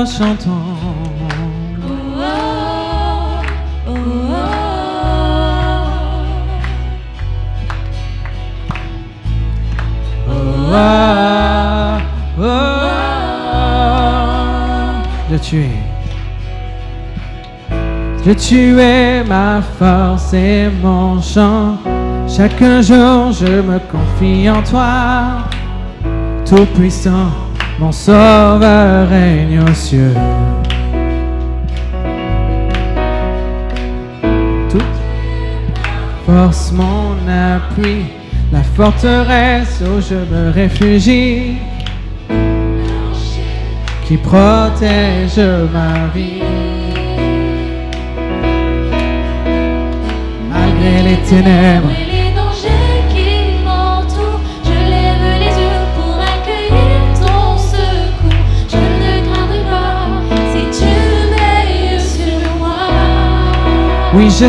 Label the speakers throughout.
Speaker 1: chantons. Dieu, tu es ma force et mon chant. Chaque jour, je me confie en toi. Tout-puissant, mon sauveur règne aux cieux. Toute force, mon appui, la forteresse où je me réfugie, qui protège ma vie. Malgré les ténèbres,
Speaker 2: et les dangers qui m'entourent, je lève les yeux pour accueillir ton secours. Je ne craindrai pas si tu veilles sur moi.
Speaker 1: oui, je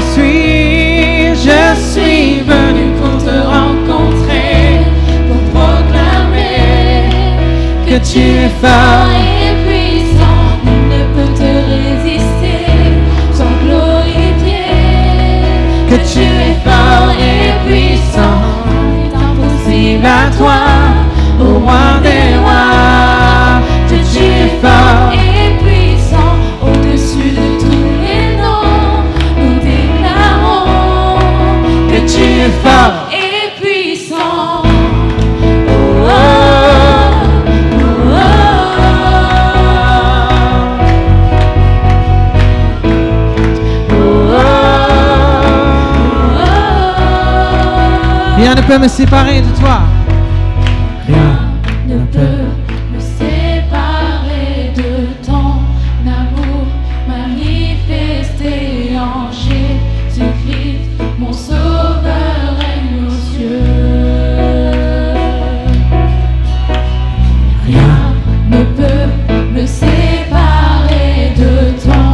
Speaker 1: suis venu pour te rencontrer, pour proclamer que tu es fort
Speaker 2: et puissant, nul ne peut te résister sans glorifier
Speaker 1: que tu es fort et puissant,
Speaker 2: est impossible
Speaker 1: à toi, au roi des rois, que tu es fort
Speaker 2: et puissant, au-dessus de tous les noms, nous déclarons
Speaker 1: que tu es fort.
Speaker 2: et puissant.
Speaker 1: Rien ne peut me séparer de toi. Rien
Speaker 2: Ne peut me séparer de ton amour manifesté en Jésus-Christ, mon sauveur règne aux cieux. Rien ne peut me séparer de ton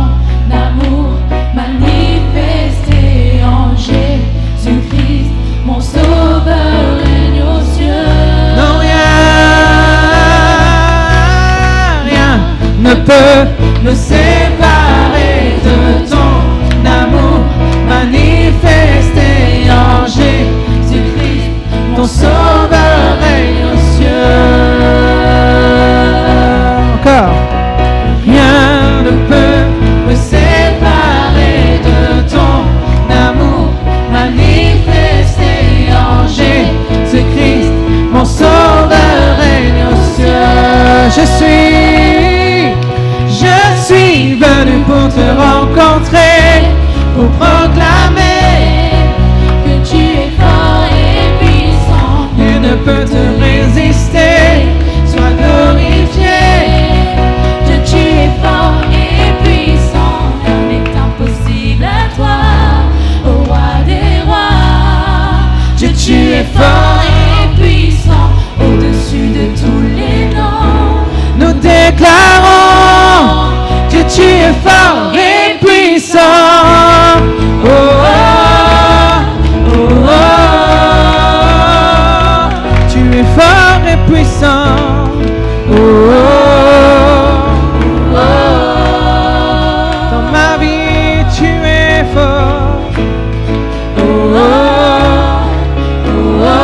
Speaker 2: amour manifesté en Jésus-Christ, mon sauveur règne aux cieux.
Speaker 1: Non, rien ne peut me séparer de ton amour manifesté en Jésus-Christ, ton sauveur règne aux cieux. Encore. Rien ne peut me séparer de ton amour manifesté en Jésus-Christ, mon sauveur règne aux cieux. Je suis venu pour te rencontrer, pour proclamer
Speaker 2: Que tu es fort et puissant,
Speaker 1: nul ne peut te résister. Sois glorifié,
Speaker 2: que tu es fort et puissant, rien n'est impossible à toi, au roi des rois.
Speaker 1: Dieu, tu es fort.
Speaker 2: Et puissant, au-dessus de tous les noms,
Speaker 1: Nous déclarons que tu es fort et puissant. Oh, oh, oh, oh. Tu es fort et puissant. Oh, oh, oh. Dans ma vie, tu es fort. Oh, oh, oh, oh.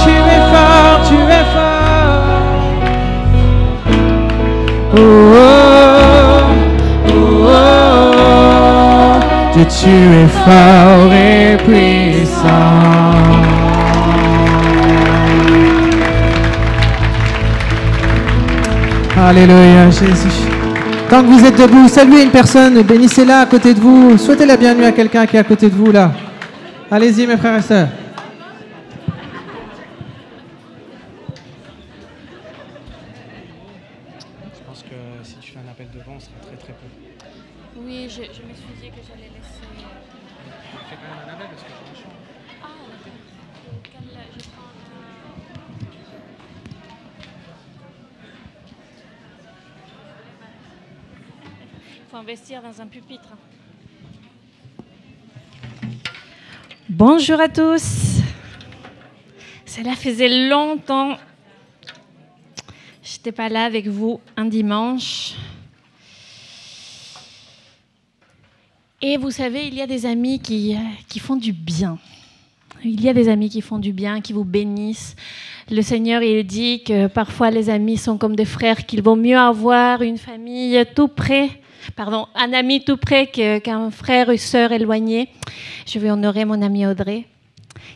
Speaker 1: Tu es fort, tu es fort. Oh, oh, oh, oh. Dieu, tu es fort et puissant. Alléluia, Jésus. Tant que vous êtes debout, saluez une personne, bénissez-la à côté de vous, souhaitez la bienvenue à quelqu'un qui est à côté de vous là. Allez-y, mes frères et sœurs. Je pense que si tu fais un appel devant, on sera très très peu.
Speaker 2: oui, je me suis dit que j'allais laisser.
Speaker 1: Fais quand même un appel parce que c'est un chant.
Speaker 2: Ah, je prends faut investir dans un pupitre. Bonjour à tous. Cela faisait longtemps. J'étais pas là avec vous un dimanche.
Speaker 3: Et vous savez, il y a des amis qui font du bien. Il y a des amis qui font du bien, qui vous bénissent. Le Seigneur, il dit que parfois les amis sont comme des frères, qu'il vaut mieux avoir une famille tout près, un ami tout près qu'un frère ou sœur éloigné. Je vais honorer mon amie Audrey,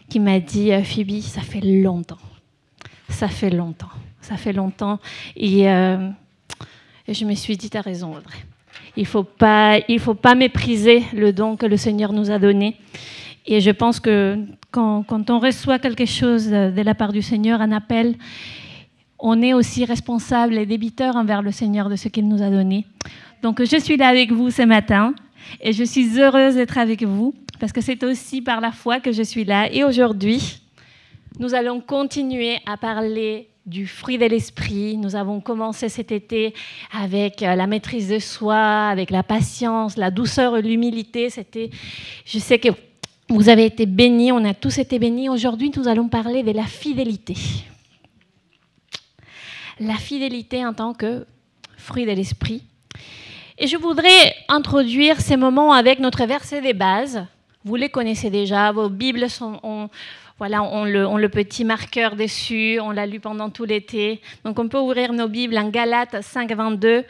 Speaker 3: qui m'a dit « Phoebe, ça fait longtemps. Ça fait longtemps. Ça fait longtemps. » Et je me suis dit « T'as raison, Audrey. Il faut pas mépriser le don que le Seigneur nous a donné. » Et je pense que quand on reçoit quelque chose de la part du Seigneur, un appel, on est aussi responsable et débiteur envers le Seigneur de ce qu'il nous a donné. Donc, je suis là avec vous ce matin et je suis heureuse d'être avec vous parce que c'est aussi par la foi que je suis là. Et aujourd'hui, nous allons continuer à parler du fruit de l'esprit. Nous avons commencé cet été avec la maîtrise de soi, avec la patience, la douceur et l'humilité. Je sais que vous avez été bénis, on a tous été bénis. Aujourd'hui, nous allons parler de la fidélité. La fidélité en tant que fruit de l'esprit. Et je voudrais introduire ces moments avec notre verset des bases. Vous les connaissez déjà, vos Bibles ont le petit marqueur dessus, on l'a lu pendant tout l'été. Donc on peut ouvrir nos Bibles en Galates 5, 22.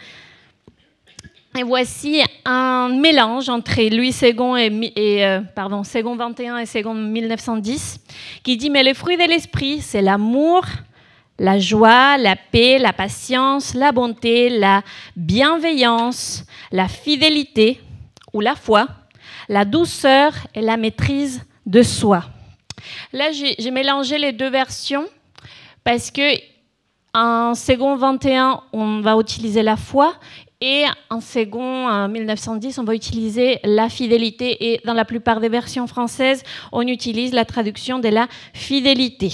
Speaker 3: Et voici un mélange entre Louis Segond Segond 21 et Segond 1910, qui dit « Mais le fruit de l'esprit, c'est l'amour, la joie, la paix, la patience, la bonté, la bienveillance, la fidélité ou la foi, la douceur et la maîtrise de soi. » Là, j'ai mélangé les deux versions parce que en Segond 21, on va utiliser la foi et en Segond 1910, on va utiliser la fidélité. Et dans la plupart des versions françaises, on utilise la traduction de la fidélité.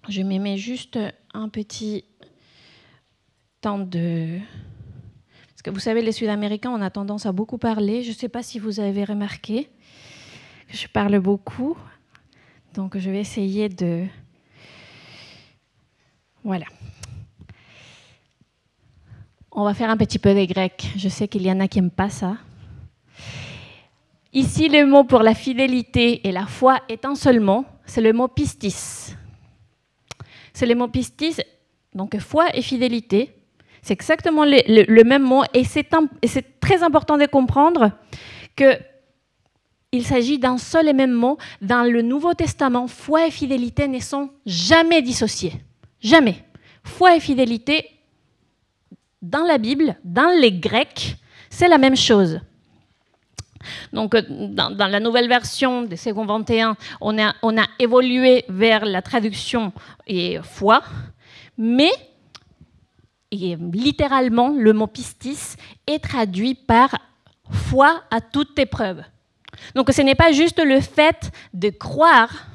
Speaker 3: Je me mets juste un petit temps de... Parce que vous savez, les Sud-Américains, on a tendance à beaucoup parler. Je ne sais pas si vous avez remarqué que je parle beaucoup. Donc, je vais essayer de... Voilà. On va faire un petit peu de grec. Je sais qu'il y en a qui n'aiment pas ça. Ici, le mot pour la fidélité et la foi est un seul mot. C'est le mot pistis. C'est le mot pistis, donc foi et fidélité. C'est exactement le même mot. Et c'est très important de comprendre qu'il s'agit d'un seul et même mot. Dans le Nouveau Testament, foi et fidélité ne sont jamais dissociés. Jamais. Foi et fidélité, dans la Bible, dans les Grecs, c'est la même chose. Donc, dans la nouvelle version de Segond 21, on a évolué vers la traduction et foi, mais littéralement, le mot pistis est traduit par foi à toute épreuve. Donc, ce n'est pas juste le fait de croire,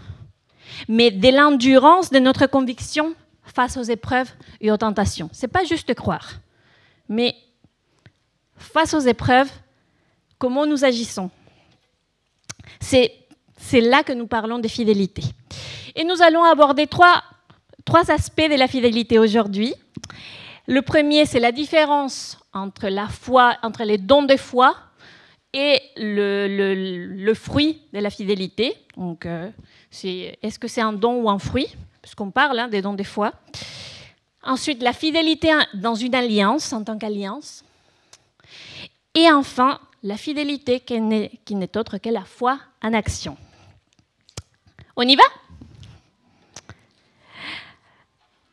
Speaker 3: mais de l'endurance de notre conviction face aux épreuves et aux tentations. Ce n'est pas juste croire, mais face aux épreuves, comment nous agissons. C'est là que nous parlons de fidélité. Et nous allons aborder trois aspects de la fidélité aujourd'hui. Le premier, c'est la différence entre la foi, entre les dons de foi et le fruit de la fidélité. Donc, est-ce que c'est un don ou un fruit? Puisqu'on parle des dons de foi. Ensuite, la fidélité dans une alliance, en tant qu'alliance. Et enfin, la fidélité qui n'est autre que la foi en action. On y va?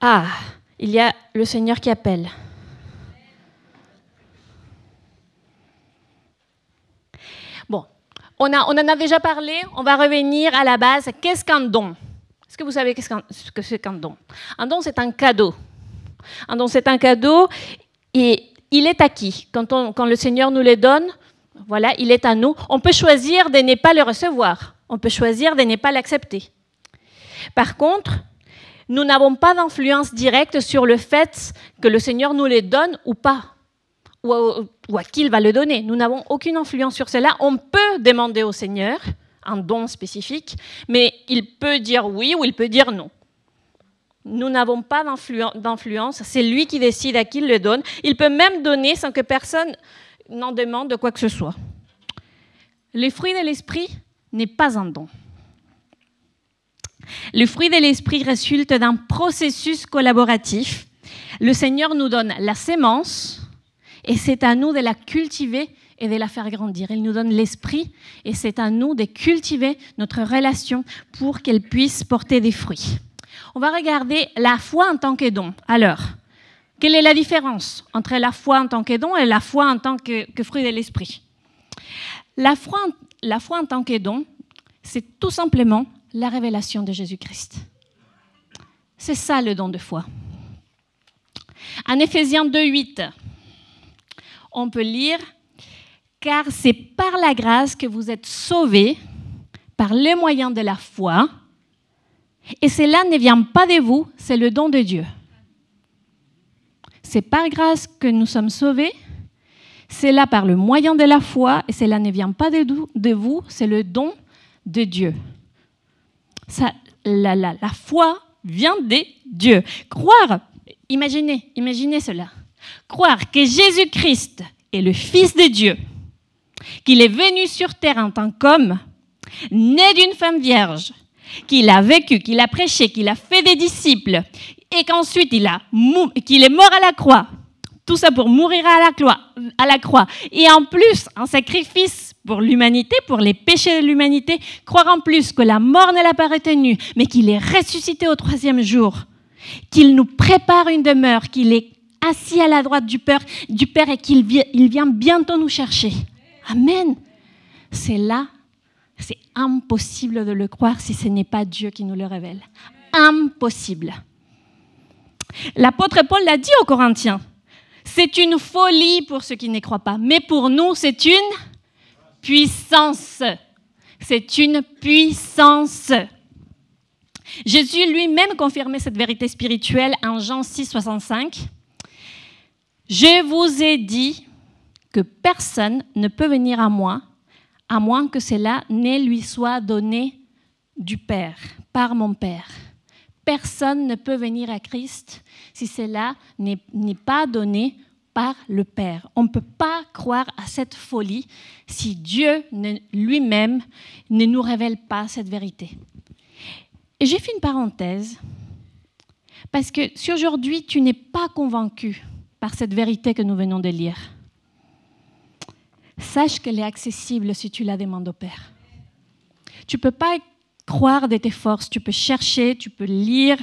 Speaker 3: Ah, il y a le Seigneur qui appelle. Bon, on en a déjà parlé, on va revenir à la base. Qu'est-ce qu'un don? Est-ce que vous savez ce que c'est qu'un don? Un don, c'est un cadeau. Un don, c'est un cadeau et il est acquis. Quand le Seigneur nous le donne, voilà, il est à nous. On peut choisir de ne pas le recevoir. On peut choisir de ne pas l'accepter. Par contre, nous n'avons pas d'influence directe sur le fait que le Seigneur nous le donne ou pas, ou à qui il va le donner. Nous n'avons aucune influence sur cela. On peut demander au Seigneur un don spécifique, mais il peut dire oui ou il peut dire non. Nous n'avons pas d'influence, c'est lui qui décide à qui il le donne. Il peut même donner sans que personne n'en demande de quoi que ce soit. le fruit de l'esprit n'est pas un don. Le fruit de l'esprit résulte d'un processus collaboratif. Le Seigneur nous donne la sémence et c'est à nous de la cultiver et de la faire grandir. Il nous donne l'esprit et c'est à nous de cultiver notre relation pour qu'elle puisse porter des fruits. On va regarder la foi en tant que don. Alors, quelle est la différence entre la foi en tant que don et la foi en tant que fruit de l'esprit? La foi en tant que don, c'est tout simplement la révélation de Jésus-Christ. C'est ça le don de foi. En Éphésiens 2:8, on peut lire « Car c'est par la grâce que vous êtes sauvés, par le moyen de la foi, et cela ne vient pas de vous, c'est le don de Dieu. » C'est par grâce que nous sommes sauvés, c'est là par le moyen de la foi, et cela ne vient pas de vous, c'est le don de Dieu. Ça, la foi vient de Dieu. Croire, imaginez cela. Croire que Jésus-Christ est le Fils de Dieu, qu'il est venu sur terre en tant qu'homme, né d'une femme vierge, qu'il a vécu, qu'il a prêché, qu'il a fait des disciples, et qu'ensuite qu'il est mort à la croix. Tout ça pour mourir à la croix. Et en plus, un sacrifice pour l'humanité, pour les péchés de l'humanité, croire en plus que la mort ne l'a pas retenu, mais qu'il est ressuscité au 3e jour, qu'il nous prépare une demeure, qu'il est assis à la droite du Père et qu'il vient bientôt nous chercher. Amen. C'est impossible de le croire si ce n'est pas Dieu qui nous le révèle. Impossible. L'apôtre Paul l'a dit aux Corinthiens. C'est une folie pour ceux qui ne croient pas, mais pour nous, c'est une puissance. C'est une puissance. Jésus lui-même confirmait cette vérité spirituelle en Jean 6, 65. « Je vous ai dit que personne ne peut venir à moi, à moins que cela ne lui soit donné du Père, par mon Père. Personne ne peut venir à Christ si cela n'est pas donné par le Père. On ne peut pas croire à cette folie si Dieu lui-même ne nous révèle pas cette vérité. Et j'ai fait une parenthèse, parce que si aujourd'hui tu n'es pas convaincu par cette vérité que nous venons de lire, sache qu'elle est accessible si tu la demandes au Père. Tu ne peux pas croire de tes forces, tu peux chercher, tu peux lire,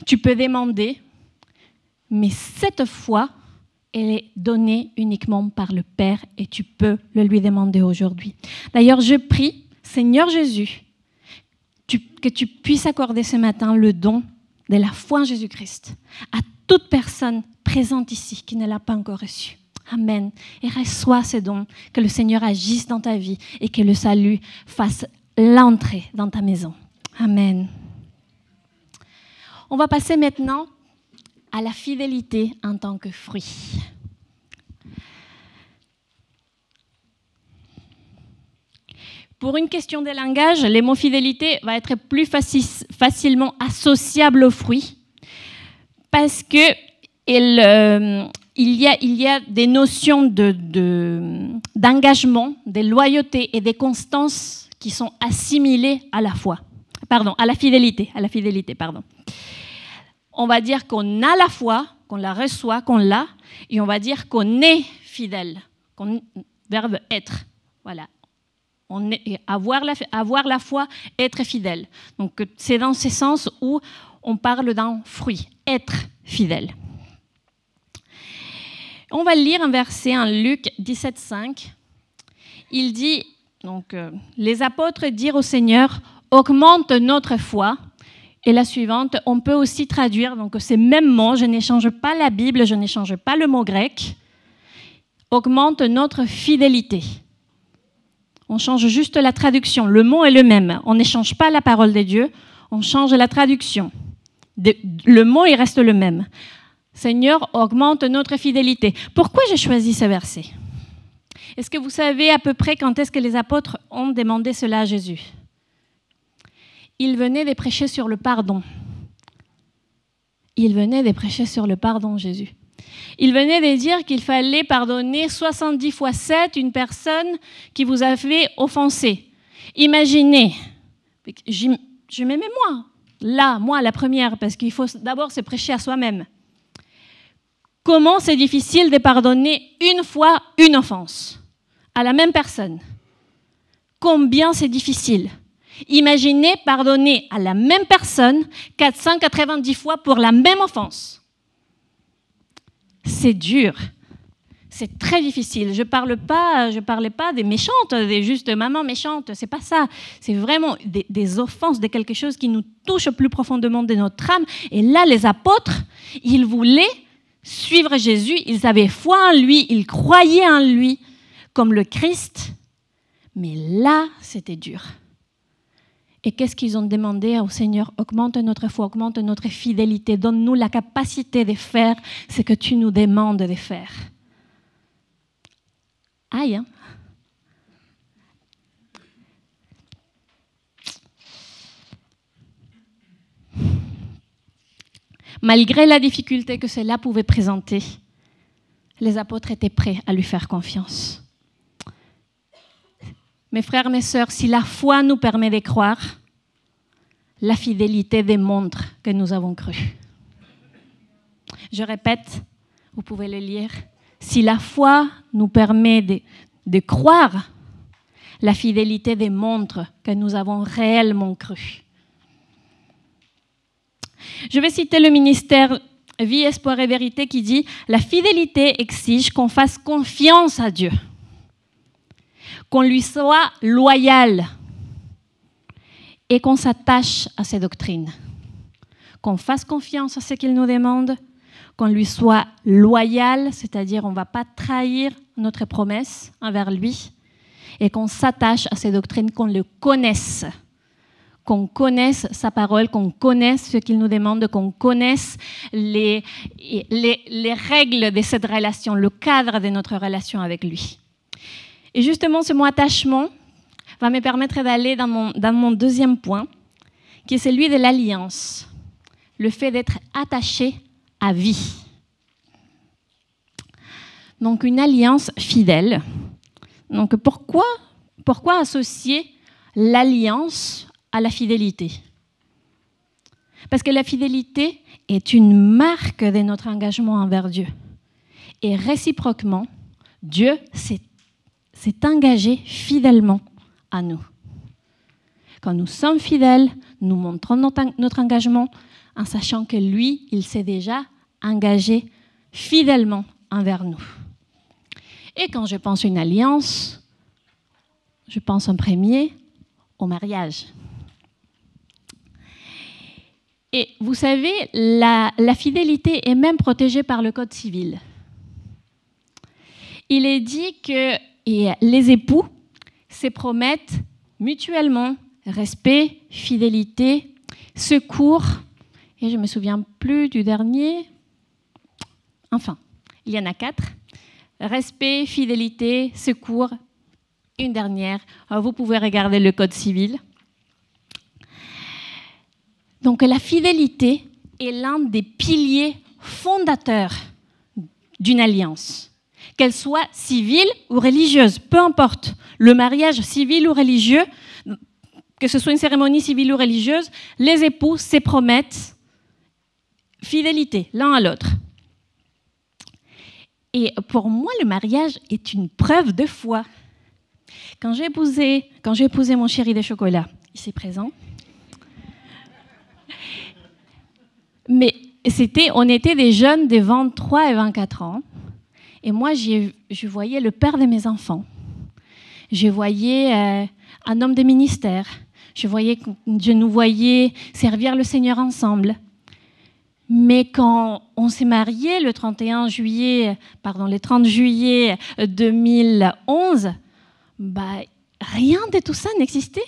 Speaker 3: tu peux demander, mais cette foi, elle est donnée uniquement par le Père et tu peux le lui demander aujourd'hui. D'ailleurs, je prie, Seigneur Jésus, que tu puisses accorder ce matin le don de la foi en Jésus-Christ à toute personne présente ici qui ne l'a pas encore reçu. Amen. Et reçois ce don, que le Seigneur agisse dans ta vie et que le salut fasse l'entrée dans ta maison. Amen. On va passer maintenant à la fidélité en tant que fruit. Pour une question de langage, le mot fidélité va être plus facilement associable au fruit parce que il y a des notions d'engagement, de loyauté et de constance qui sont assimilées à la fidélité. On va dire qu'on a la foi, qu'on la reçoit, qu'on l'a, et on va dire qu'on est fidèle. Verbe être. Voilà. Avoir la foi, être fidèle. Donc c'est dans ce sens où on parle d'un fruit, être fidèle. On va lire un verset en Luc 17, 5. Il dit, donc, les apôtres dirent au Seigneur, augmente notre foi. Et la suivante, on peut aussi traduire, donc ces mêmes mots, je n'échange pas la Bible, je n'échange pas le mot grec, augmente notre fidélité. On change juste la traduction, le mot est le même. On n'échange pas la parole de Dieu, on change la traduction. Le mot, il reste le même. Seigneur, augmente notre fidélité. Pourquoi j'ai choisi ce verset? Est-ce que vous savez à peu près quand est-ce que les apôtres ont demandé cela à Jésus? Ils venaient de prêcher sur le pardon. Ils venaient de prêcher sur le pardon, Jésus. Il venait de dire qu'il fallait pardonner 70 fois 7 une personne qui vous avait offensé. Imaginez, je me mets moi la première, parce qu'il faut d'abord se prêcher à soi-même. Comment c'est difficile de pardonner une fois une offense à la même personne? Combien c'est difficile? Imaginez pardonner à la même personne 490 fois pour la même offense. C'est dur. C'est très difficile. Je parlais pas des méchantes, des juste maman méchante. C'est pas ça. C'est vraiment des offenses, de quelque chose qui nous touche au plus profondément de notre âme. Et là, les apôtres, ils voulaient suivre Jésus. Ils avaient foi en lui. Ils croyaient en lui comme le Christ. Mais là, c'était dur. Et qu'est-ce qu'ils ont demandé au Seigneur? Augmente notre foi, augmente notre fidélité. Donne-nous la capacité de faire ce que tu nous demandes de faire. Aïe, hein? Malgré la difficulté que cela pouvait présenter, les apôtres étaient prêts à lui faire confiance. Mes frères, mes sœurs, si la foi nous permet de croire, la fidélité démontre que nous avons cru. Je répète, vous pouvez le lire. Si la foi nous permet de croire, la fidélité démontre que nous avons réellement cru. Je vais citer le ministère Vie, Espoir et Vérité qui dit « La fidélité exige qu'on fasse confiance à Dieu, qu'on lui soit loyal et qu'on s'attache à ses doctrines, qu'on fasse confiance à ce qu'il nous demande, qu'on lui soit loyal, c'est-à-dire on ne va pas trahir notre promesse envers lui, et qu'on s'attache à ses doctrines, qu'on le connaisse sa parole, qu'on connaisse ce qu'il nous demande, qu'on connaisse les règles de cette relation, le cadre de notre relation avec lui. Et justement, ce mot attachement va me permettre d'aller dans mon deuxième point, qui est celui de l'alliance, le fait d'être attaché à vie. Donc, une alliance fidèle. Donc, pourquoi associer l'alliance à la fidélité? Parce que la fidélité est une marque de notre engagement envers Dieu. Et réciproquement, Dieu s'est engagé fidèlement à nous. Quand nous sommes fidèles, nous montrons notre engagement en sachant que lui, il s'est déjà engagé fidèlement envers nous. Et quand je pense à une alliance, je pense en premier au mariage. Et vous savez, la fidélité est même protégée par le Code civil. Il est dit que les époux se promettent mutuellement respect, fidélité, secours, et je ne me souviens plus du dernier. Enfin, il y en a 4. Respect, fidélité, secours, une dernière. Alors, vous pouvez regarder le Code civil. Donc, la fidélité est l'un des piliers fondateurs d'une alliance. Qu'elle soit civile ou religieuse, peu importe. Le mariage civil ou religieux, que ce soit une cérémonie civile ou religieuse, les époux se promettent fidélité l'un à l'autre. Et pour moi, le mariage est une preuve de foi. Quand j'ai épousé mon chéri de chocolat, ici présent, mais on était des jeunes de 23 et 24 ans, et moi, je voyais le père de mes enfants. Je voyais un homme de ministère. Je nous voyais servir le Seigneur ensemble. Mais quand on s'est mariés le 30 juillet 2011, rien de tout ça n'existait.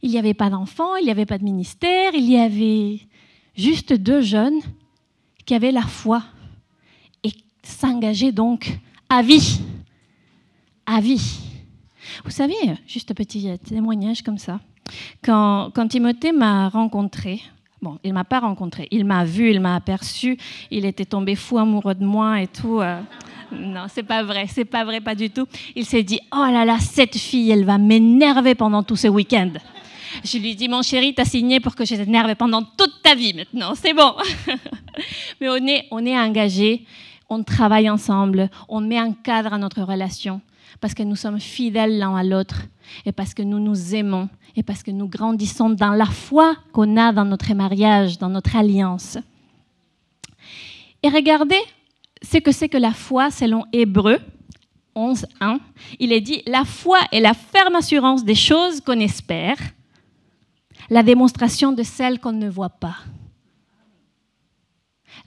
Speaker 3: Il n'y avait pas d'enfants, il n'y avait pas de ministère, il y avait juste 2 jeunes qui avaient la foi et s'engageaient donc à vie. À vie. Vous savez, juste un petit témoignage comme ça, quand Timothée m'a rencontré Bon, il ne m'a pas rencontré. Il m'a vu, il m'a aperçu. Il était tombé fou amoureux de moi et tout. Non, c'est pas vrai, pas du tout. Il s'est dit, oh là là, cette fille, elle va m'énerver pendant tout ce week-end. Je lui ai dit, mon chéri, t'as signé pour que je t'énerve pendant toute ta vie maintenant, c'est bon. Mais on est engagés, on travaille ensemble, on met un cadre à notre relation parce que nous sommes fidèles l'un à l'autre et parce que nous nous aimons et parce que nous grandissons dans la foi qu'on a dans notre mariage, dans notre alliance. Et regardez ce que c'est que la foi selon Hébreux 11:1. Il est dit, la foi est la ferme assurance des choses qu'on espère, la démonstration de celles qu'on ne voit pas.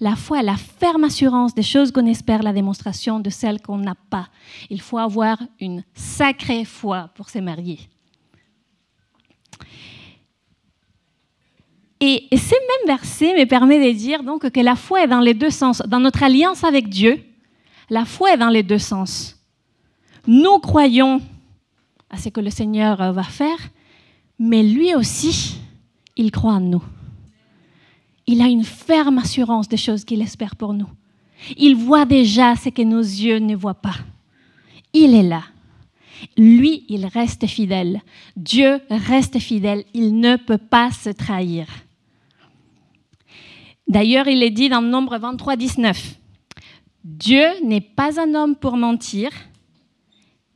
Speaker 3: La foi est la ferme assurance des choses qu'on espère, la démonstration de celles qu'on n'a pas. Il faut avoir une sacrée foi pour se marier. Et ce même verset me permet de dire donc que la foi est dans les deux sens. Dans notre alliance avec Dieu, la foi est dans les deux sens. Nous croyons à ce que le Seigneur va faire, mais lui aussi, il croit en nous. Il a une ferme assurance des choses qu'il espère pour nous. Il voit déjà ce que nos yeux ne voient pas. Il est là. Lui, il reste fidèle. Dieu reste fidèle. Il ne peut pas se trahir. D'ailleurs, il est dit dans Nombre 23:19. Dieu n'est pas un homme pour mentir,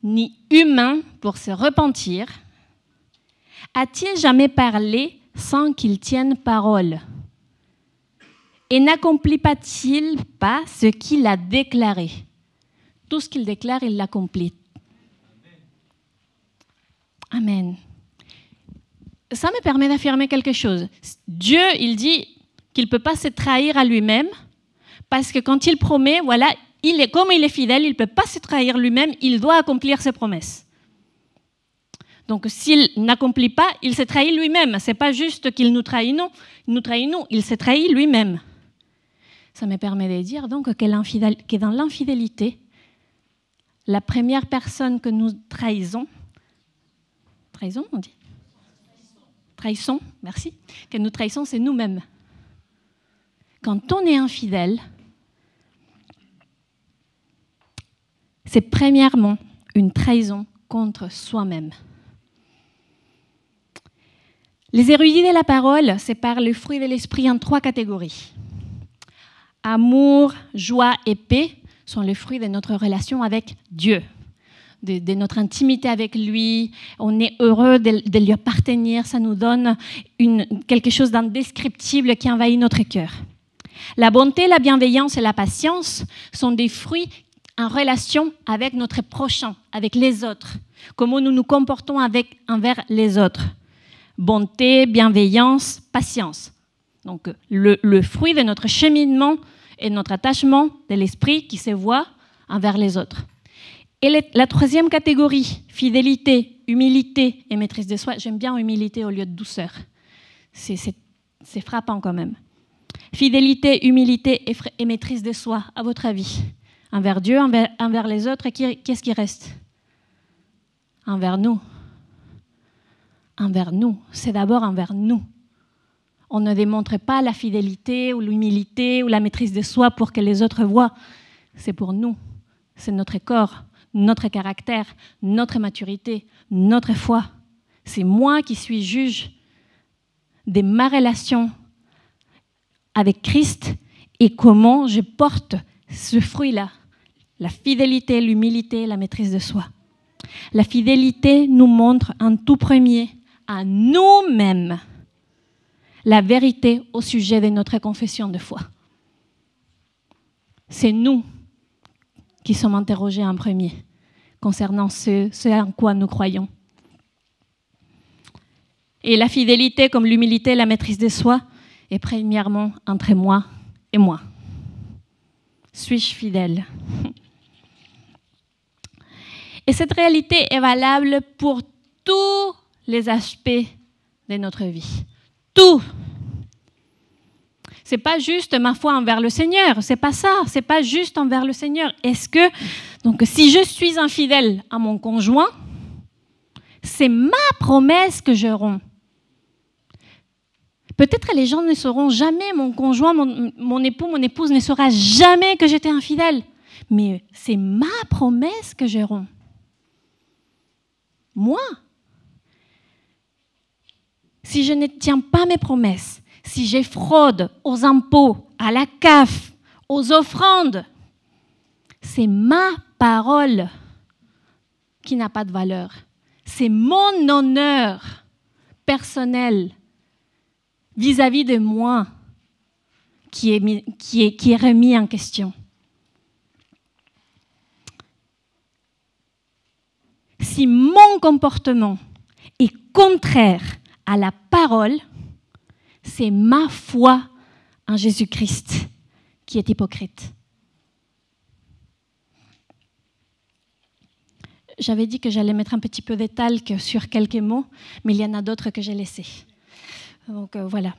Speaker 3: ni humain pour se repentir. A-t-il jamais parlé sans qu'il tienne parole? Et n'accomplit pas-il pas ce qu'il a déclaré? Tout ce qu'il déclare, il l'accomplit. Amen. Ça me permet d'affirmer quelque chose. Dieu, il dit qu'il ne peut pas se trahir à lui-même, parce que quand il promet, voilà, comme il est fidèle, il ne peut pas se trahir lui-même, il doit accomplir ses promesses. Donc s'il n'accomplit pas, il se trahit lui-même. Ce n'est pas juste qu'il nous trahit, non. Il se trahit lui-même. Ça me permet de dire donc que dans l'infidélité, la première personne que nous trahissons, on dit ? Trahissons, merci. Que nous trahissons, c'est nous-mêmes. Quand on est infidèle, c'est premièrement une trahison contre soi-même. Les érudits de la parole séparent le fruit de l'esprit en 3 catégories. Amour, joie et paix sont les fruits de notre relation avec Dieu, de notre intimité avec lui. On est heureux de lui appartenir, ça nous donne quelque chose d'indescriptible qui envahit notre cœur. La bonté, la bienveillance et la patience sont des fruits en relation avec notre prochain, avec les autres. Comment nous nous comportons envers les autres. Bonté, bienveillance, patience. Donc le fruit de notre cheminement et notre attachement de l'esprit qui se voit envers les autres. Et la 3e catégorie, fidélité, humilité et maîtrise de soi. J'aime bien humilité au lieu de douceur. C'est frappant quand même. Fidélité, humilité et maîtrise de soi, à votre avis. Envers Dieu, envers les autres, et qu'est-ce qui reste? Envers nous. Envers nous. C'est d'abord envers nous. On ne démontre pas la fidélité ou l'humilité ou la maîtrise de soi pour que les autres voient. C'est pour nous. C'est notre corps, notre caractère, notre maturité, notre foi. C'est moi qui suis juge de ma relation avec Christ et comment je porte ce fruit-là. La fidélité, l'humilité, la maîtrise de soi. La fidélité nous montre en tout premier à nous-mêmes la vérité au sujet de notre confession de foi. C'est nous qui sommes interrogés en premier concernant ce en quoi nous croyons. Et la fidélité, comme l'humilité, la maîtrise de soi, est premièrement entre moi et moi. Suis-je fidèle? Et cette réalité est valable pour tous les aspects de notre vie. Tout. C'est pas juste ma foi envers le Seigneur, c'est pas ça, c'est pas juste envers le Seigneur. Est-ce que, donc si je suis infidèle à mon conjoint, c'est ma promesse que je romps. Peut-être les gens ne sauront jamais, mon conjoint, mon époux, mon épouse ne saura jamais que j'étais infidèle. Mais c'est ma promesse que je romps. Moi. Si je ne tiens pas mes promesses, si j'ai fraude aux impôts, à la CAF, aux offrandes, c'est ma parole qui n'a pas de valeur. C'est mon honneur personnel vis-à-vis de moi qui est remis en question. Si mon comportement est contraire à la parole, c'est ma foi en Jésus-Christ qui est hypocrite. J'avais dit que j'allais mettre un petit peu de talc sur quelques mots, mais il y en a d'autres que j'ai laissés. Donc voilà.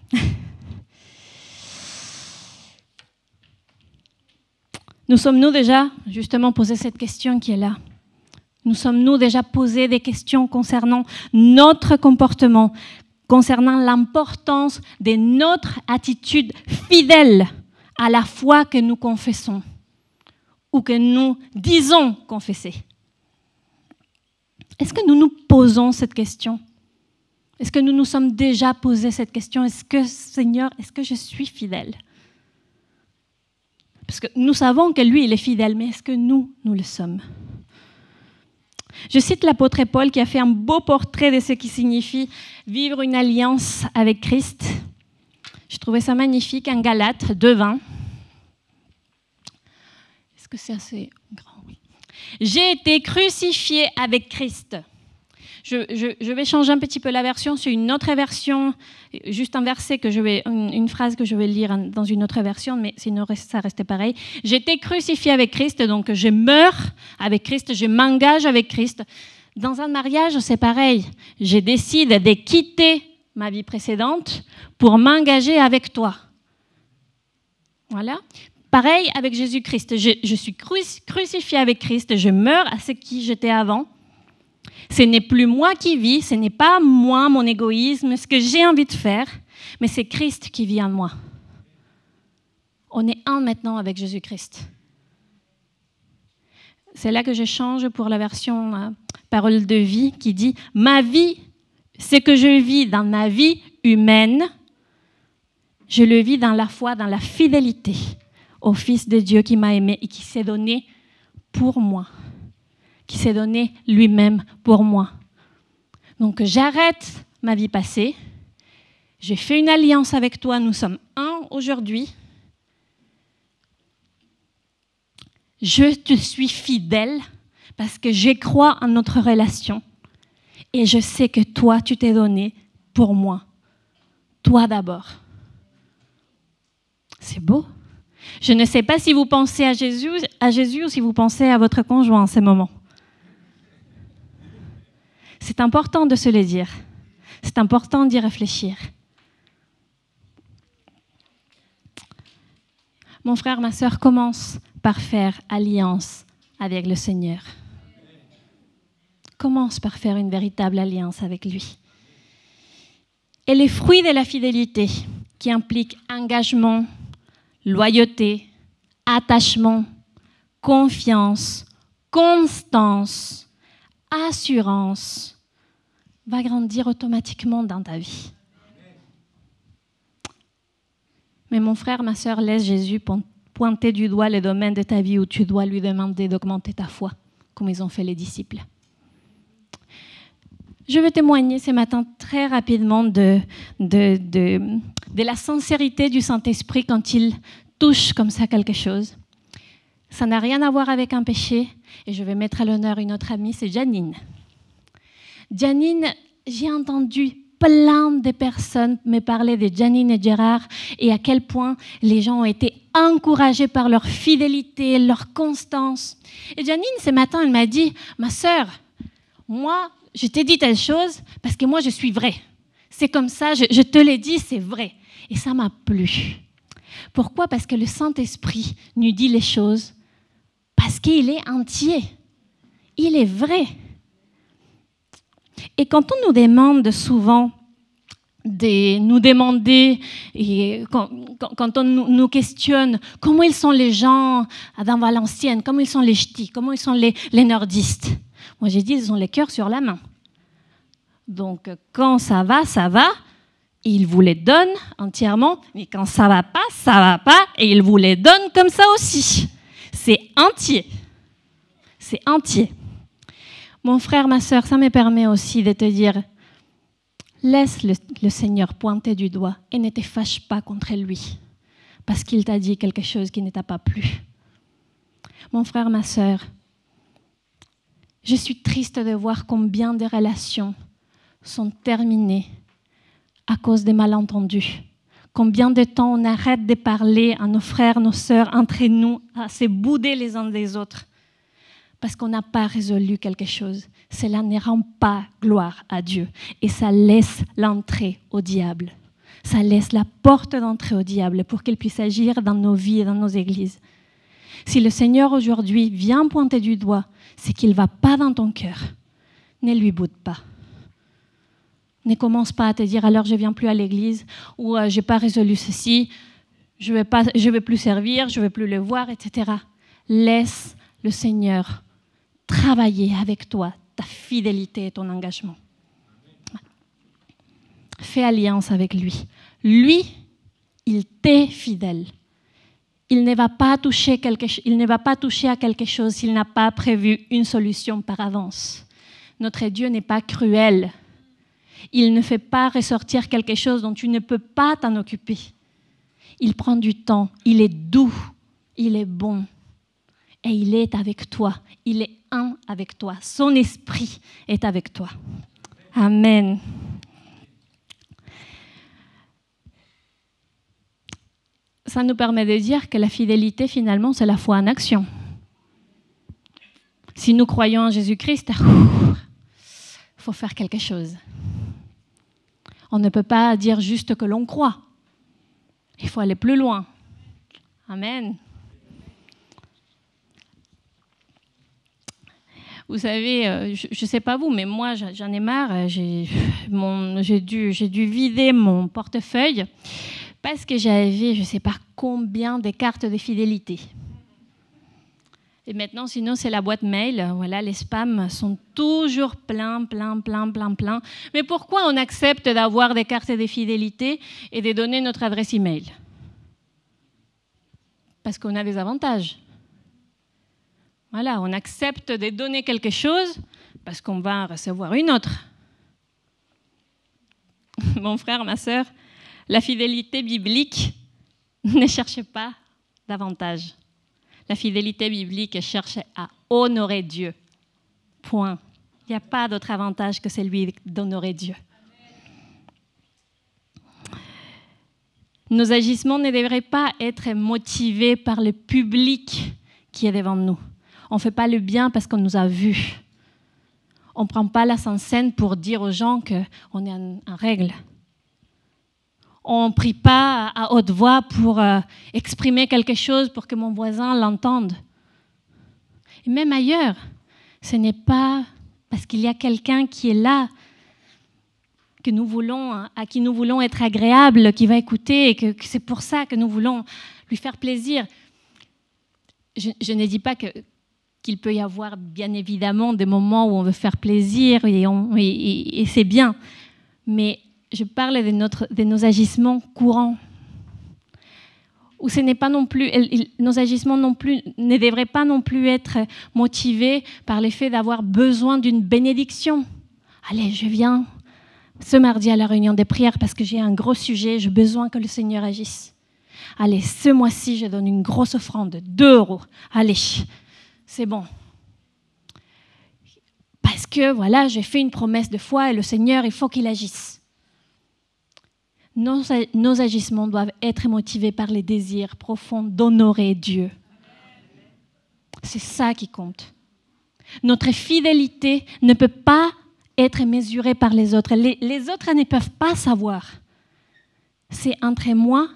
Speaker 3: Nous sommes-nous déjà, justement, posé cette question qui est là? Nous sommes-nous déjà posé des questions concernant notre comportement, concernant l'importance de notre attitude fidèle à la foi que nous confessons ou que nous disons confesser? Est-ce que nous nous posons cette question? Est-ce que nous nous sommes déjà posé cette question? Est-ce que, Seigneur, est-ce que je suis fidèle? Parce que nous savons que lui, il est fidèle, mais est-ce que nous le sommes? Je cite l'apôtre Paul qui a fait un beau portrait de ce qui signifie vivre une alliance avec Christ. Je trouvais ça magnifique en Galates 2:20. Est-ce que c'est assez grand? Oui. J'ai été crucifié avec Christ. Je vais changer un petit peu la version, c'est une autre version, juste un verset une phrase que je vais lire dans une autre version, mais sinon ça restait pareil. J'ai été crucifié avec Christ, donc je meurs avec Christ, je m'engage avec Christ. Dans un mariage, c'est pareil. Je décide de quitter ma vie précédente pour m'engager avec toi. Voilà. Pareil avec Jésus-Christ. Je suis crucifié avec Christ, je meurs à ce qui j'étais avant. Ce n'est plus moi qui vis, ce n'est pas moi, mon égoïsme, ce que j'ai envie de faire, mais c'est Christ qui vit en moi. On est un maintenant avec Jésus-Christ. C'est là que je change pour la version parole de vie qui dit « Ma vie, ce que je vis dans ma vie humaine, je le vis dans la foi, dans la fidélité au Fils de Dieu qui m'a aimé et qui s'est donné pour moi. » Qui s'est donné lui-même pour moi. Donc j'arrête ma vie passée, j'ai fait une alliance avec toi, nous sommes un aujourd'hui. Je te suis fidèle parce que je crois en notre relation et je sais que toi, tu t'es donné pour moi. Toi d'abord. C'est beau. Je ne sais pas si vous pensez à Jésus ou si vous pensez à votre conjoint en ce moment. C'est important de se le dire. C'est important d'y réfléchir. Mon frère, ma sœur, commence par faire alliance avec le Seigneur. Commence par faire une véritable alliance avec lui. Et les fruits de la fidélité, qui impliquent engagement, loyauté, attachement, confiance, constance, assurance, va grandir automatiquement dans ta vie. Mais mon frère, ma sœur, laisse Jésus pointer du doigt les domaines de ta vie où tu dois lui demander d'augmenter ta foi, comme ils ont fait les disciples. Je vais témoigner ce matin très rapidement de la sincérité du Saint-Esprit quand il touche comme ça quelque chose. Ça n'a rien à voir avec un péché. Et je vais mettre à l'honneur une autre amie, c'est Janine. Janine, j'ai entendu plein de personnes me parler de Janine et Gérard et à quel point les gens ont été encouragés par leur fidélité, leur constance. Et Janine, ce matin, elle m'a dit, ma sœur, moi, je t'ai dit telle chose parce que moi, je suis vraie. C'est comme ça, je te l'ai dit, c'est vrai. Et ça m'a plu. Pourquoi? Parce que le Saint-Esprit nous dit les choses parce qu'il est entier. Il est vrai. Et quand on nous demande souvent nous demander, et quand on nous questionne, comment ils sont les gens dans Valenciennes, comment ils sont les ch'tis, comment ils sont les nordistes. Moi, j'ai dit, ils ont les cœurs sur la main. Donc, quand ça va, et ils vous les donnent entièrement, mais quand ça va pas, et ils vous les donnent comme ça aussi. C'est entier. C'est entier. Mon frère, ma sœur, ça me permet aussi de te dire, laisse le Seigneur pointer du doigt et ne te fâche pas contre lui parce qu'il t'a dit quelque chose qui ne t'a pas plu. Mon frère, ma sœur, je suis triste de voir combien de relations sont terminées à cause des malentendus. Combien de temps on arrête de parler à nos frères, nos sœurs, entre nous, à se bouder les uns des autres parce qu'on n'a pas résolu quelque chose. Cela ne rend pas gloire à Dieu et ça laisse l'entrée au diable. Ça laisse la porte d'entrée au diable pour qu'il puisse agir dans nos vies et dans nos églises. Si le Seigneur aujourd'hui vient pointer du doigt, c'est qu'il ne va pas dans ton cœur. Ne lui boude pas. Ne commence pas à te dire alors je ne viens plus à l'église ou je n'ai pas résolu ceci, je ne vais plus servir, je ne vais plus le voir, etc. Laisse le Seigneur travailler avec toi, ta fidélité et ton engagement. Fais alliance avec lui. Lui, il t'est fidèle. Il ne va pas toucher à quelque chose s'il n'a pas prévu une solution par avance. Notre Dieu n'est pas cruel. Il ne fait pas ressortir quelque chose dont tu ne peux pas t'en occuper. Il prend du temps, il est doux, il est bon. Et il est avec toi. Il est un avec toi. Son esprit est avec toi. Amen. Ça nous permet de dire que la fidélité, finalement, c'est la foi en action. Si nous croyons en Jésus-Christ, il faut faire quelque chose. On ne peut pas dire juste que l'on croit. Il faut aller plus loin. Amen. Vous savez, je ne sais pas vous, mais moi, j'en ai marre. J'ai dû vider mon portefeuille parce que j'avais, je ne sais pas combien de cartes de fidélité. Et maintenant, sinon, c'est la boîte mail. Voilà, les spams sont toujours pleins. Mais pourquoi on accepte d'avoir des cartes de fidélité et de donner notre adresse email? Parce qu'on a des avantages. Voilà, on accepte de donner quelque chose parce qu'on va en recevoir une autre. Mon frère, ma sœur, la fidélité biblique ne cherche pas davantage. La fidélité biblique cherche à honorer Dieu. Point. Il n'y a pas d'autre avantage que celui d'honorer Dieu. Nos agissements ne devraient pas être motivés par le public qui est devant nous. On ne fait pas le bien parce qu'on nous a vus. On ne prend pas la scène pour dire aux gens qu'on est en règle. On ne prie pas à haute voix pour exprimer quelque chose pour que mon voisin l'entende. Et même ailleurs, ce n'est pas parce qu'il y a quelqu'un qui est là à qui nous voulons être agréables, qui va écouter, et que c'est pour ça que nous voulons lui faire plaisir. Je ne dis pas qu'il peut y avoir, bien évidemment, des moments où on veut faire plaisir, et c'est bien. Mais je parle de nos agissements courants, où ce n'est pas non plus, nos agissements ne devraient pas non plus être motivés par l'effet d'avoir besoin d'une bénédiction. Allez, je viens ce mardi à la réunion des prières parce que j'ai un gros sujet, j'ai besoin que le Seigneur agisse. Allez, ce mois-ci, je donne une grosse offrande, 2 €. Allez, c'est bon. Parce que, voilà, j'ai fait une promesse de foi et le Seigneur, il faut qu'il agisse. Nos agissements doivent être motivés par les désirs profonds d'honorer Dieu. C'est ça qui compte. Notre fidélité ne peut pas être mesurée par les autres. Les autres ne peuvent pas savoir. C'est entre moi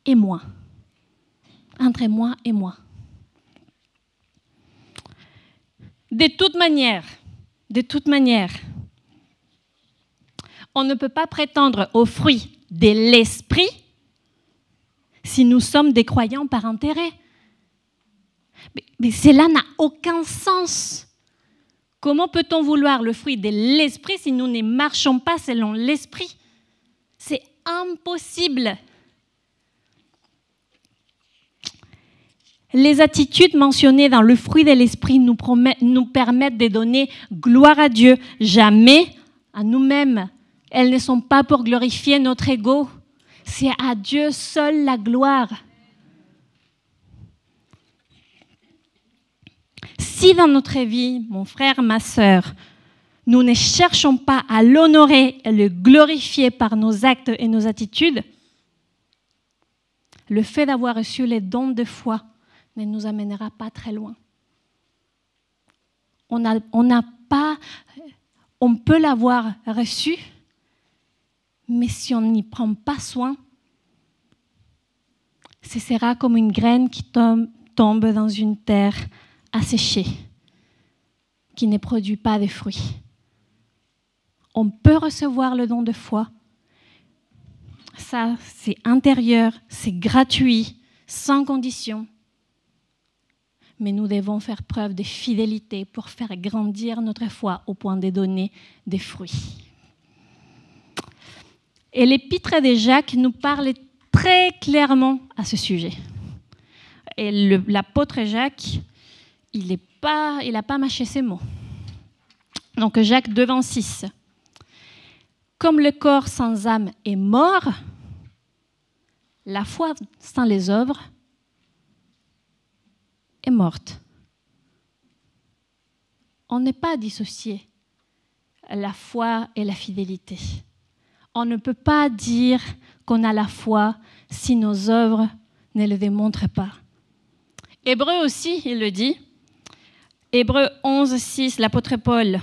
Speaker 3: et moi. Entre moi et moi. De toute manière, On ne peut pas prétendre aux fruits de l'esprit si nous sommes des croyants par intérêt. Mais cela n'a aucun sens. Comment peut-on vouloir le fruit de l'esprit si nous ne marchons pas selon l'esprit? C'est impossible. Les attitudes mentionnées dans le fruit de l'esprit nous permettent de donner gloire à Dieu, jamais à nous-mêmes. Elles ne sont pas pour glorifier notre ego. C'est à Dieu seul la gloire. Si dans notre vie, mon frère, ma sœur, nous ne cherchons pas à l'honorer et le glorifier par nos actes et nos attitudes, le fait d'avoir reçu les dons de foi ne nous amènera pas très loin. On peut l'avoir reçu, mais si on n'y prend pas soin, ce sera comme une graine qui tombe dans une terre asséchée, qui ne produit pas de fruits. On peut recevoir le don de foi. Ça, c'est intérieur, c'est gratuit, sans condition. Mais nous devons faire preuve de fidélité pour faire grandir notre foi au point de donner des fruits. Et l'épître de Jacques nous parle très clairement à ce sujet. Et l'apôtre Jacques, il n'a pas mâché ses mots. Donc Jacques 2, 26. Comme le corps sans âme est mort, la foi sans les œuvres est morte. On n'est pas dissocié la foi et la fidélité. On ne peut pas dire qu'on a la foi si nos œuvres ne le démontrent pas. Hébreu aussi, il le dit. Hébreu 11, 6, l'apôtre Paul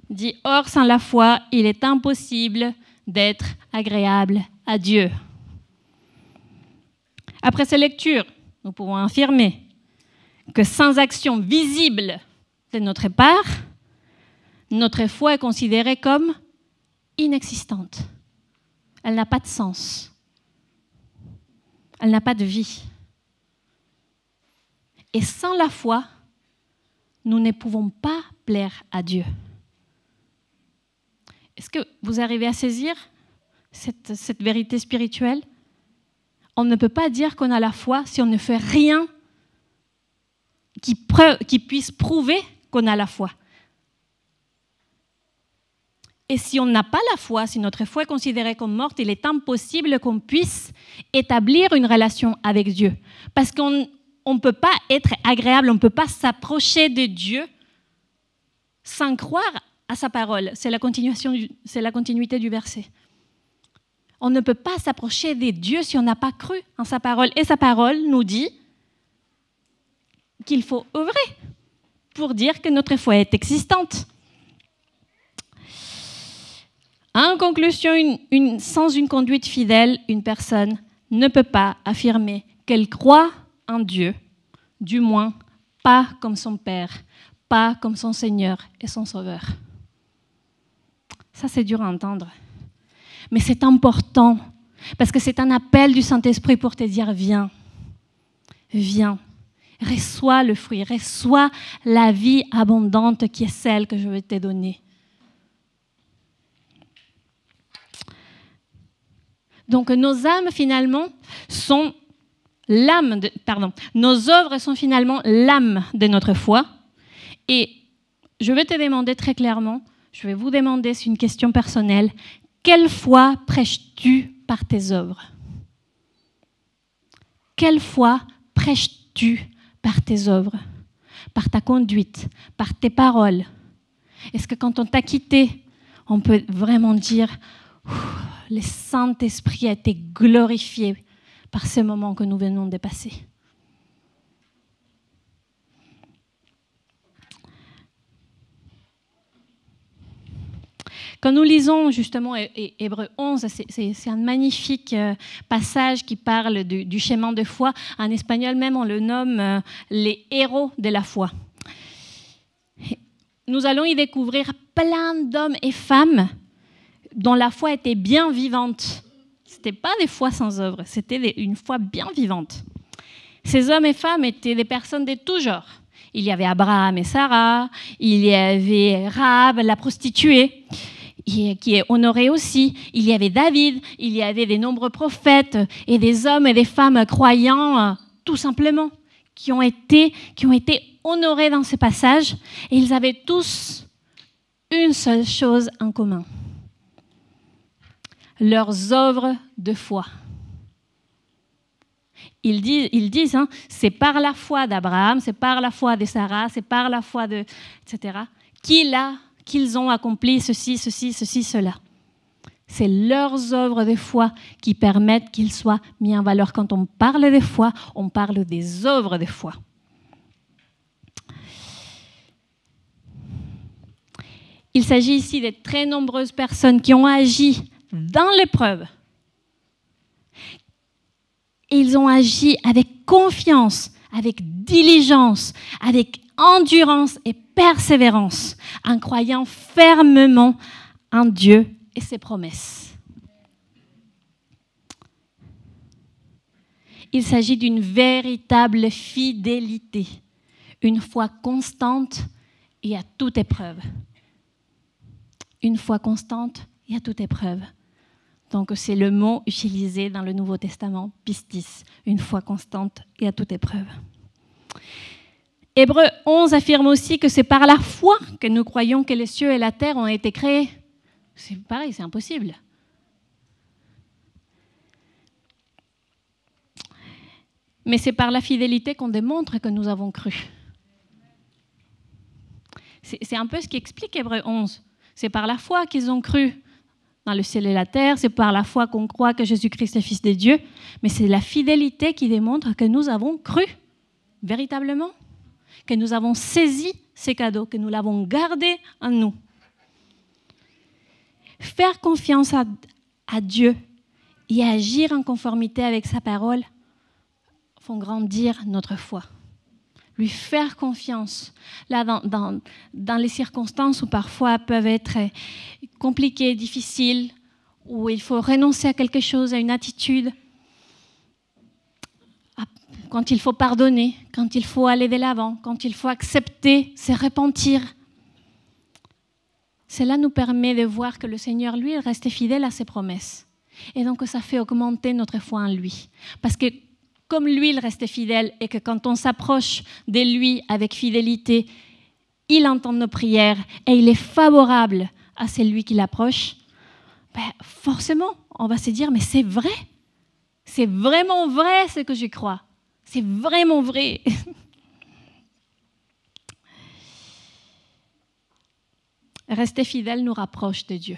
Speaker 3: dit « Or, sans la foi, il est impossible d'être agréable à Dieu. » Après ces lectures, nous pouvons affirmer que sans action visible de notre part, notre foi est considérée comme inexistante. Elle n'a pas de sens. Elle n'a pas de vie. Et sans la foi, nous ne pouvons pas plaire à Dieu. Est-ce que vous arrivez à saisir cette vérité spirituelle? On ne peut pas dire qu'on a la foi si on ne fait rien qui puisse prouver qu'on a la foi. Et si on n'a pas la foi, si notre foi est considérée comme morte, il est impossible qu'on puisse établir une relation avec Dieu. Parce qu'on ne peut pas être agréable, on ne peut pas s'approcher de Dieu sans croire à sa parole. C'est la continuité du verset. On ne peut pas s'approcher de Dieu si on n'a pas cru en sa parole. Et sa parole nous dit qu'il faut œuvrer pour dire que notre foi est existante. En conclusion, sans une conduite fidèle, une personne ne peut pas affirmer qu'elle croit en Dieu, du moins pas comme son Père, pas comme son Seigneur et son Sauveur. Ça, c'est dur à entendre. Mais c'est important, parce que c'est un appel du Saint-Esprit pour te dire « Viens, viens, reçois le fruit, reçois la vie abondante qui est celle que je vais te donner. » Donc nos âmes finalement sont nos œuvres sont finalement l'âme de notre foi. Et je vais te demander très clairement, je vais vous demander, c'est une question personnelle, quelle foi prêches-tu par tes œuvres? Quelle foi prêches-tu par tes œuvres, par ta conduite, par tes paroles? Est-ce que quand on t'a quitté, on peut vraiment dire « Le Saint-Esprit a été glorifié par ce moment que nous venons de passer ». Quand nous lisons justement Hébreu 11, c'est un magnifique passage qui parle du chemin de foi. En espagnol même, on le nomme les héros de la foi. Nous allons y découvrir plein d'hommes et femmes dont la foi était bien vivante. Ce n'était pas des foi sans œuvre, c'était une foi bien vivante. Ces hommes et femmes étaient des personnes de tout genre. Il y avait Abraham et Sarah, il y avait Rahab, la prostituée, qui est honorée aussi. Il y avait David, il y avait des nombreux prophètes et des hommes et des femmes croyants, tout simplement, qui ont été honorés dans ce passage. Et ils avaient tous une seule chose en commun: leurs œuvres de foi. Ils disent, c'est par la foi d'Abraham, c'est par la foi de Sarah, c'est par la foi de... etc. qu'ils ont accompli ceci, cela. C'est leurs œuvres de foi qui permettent qu'ils soient mis en valeur. Quand on parle de foi, on parle des œuvres de foi. Il s'agit ici de très nombreuses personnes qui ont agi dans l'épreuve. Ils ont agi avec confiance, avec diligence, avec endurance et persévérance, en croyant fermement en Dieu et ses promesses. Il s'agit d'une véritable fidélité, une foi constante et à toute épreuve. Une foi constante et à toute épreuve. Donc c'est le mot utilisé dans le Nouveau Testament, pistis, une foi constante et à toute épreuve. Hébreux 11 affirme aussi que c'est par la foi que nous croyons que les cieux et la terre ont été créés. C'est pareil, c'est impossible. Mais c'est par la fidélité qu'on démontre que nous avons cru. C'est un peu ce qui explique Hébreux 11. C'est par la foi qu'ils ont cru dans le ciel et la terre, c'est par la foi qu'on croit que Jésus-Christ est Fils de Dieu, mais c'est la fidélité qui démontre que nous avons cru, véritablement, que nous avons saisi ces cadeaux, que nous l'avons gardé en nous. Faire confiance à Dieu et agir en conformité avec sa parole font grandir notre foi. Lui faire confiance, là, dans les circonstances où parfois peuvent être compliquées, difficiles, où il faut renoncer à quelque chose, à une attitude, quand il faut pardonner, quand il faut aller de l'avant, quand il faut accepter, se repentir. Cela nous permet de voir que le Seigneur, lui, il reste fidèle à ses promesses. Et donc, ça fait augmenter notre foi en lui. Parce que comme lui, il reste fidèle et que quand on s'approche de lui avec fidélité, il entend nos prières et il est favorable à celui qui l'approche, forcément, on va se dire, mais c'est vrai. C'est vraiment vrai ce que je crois. C'est vraiment vrai. Rester fidèle nous rapproche de Dieu.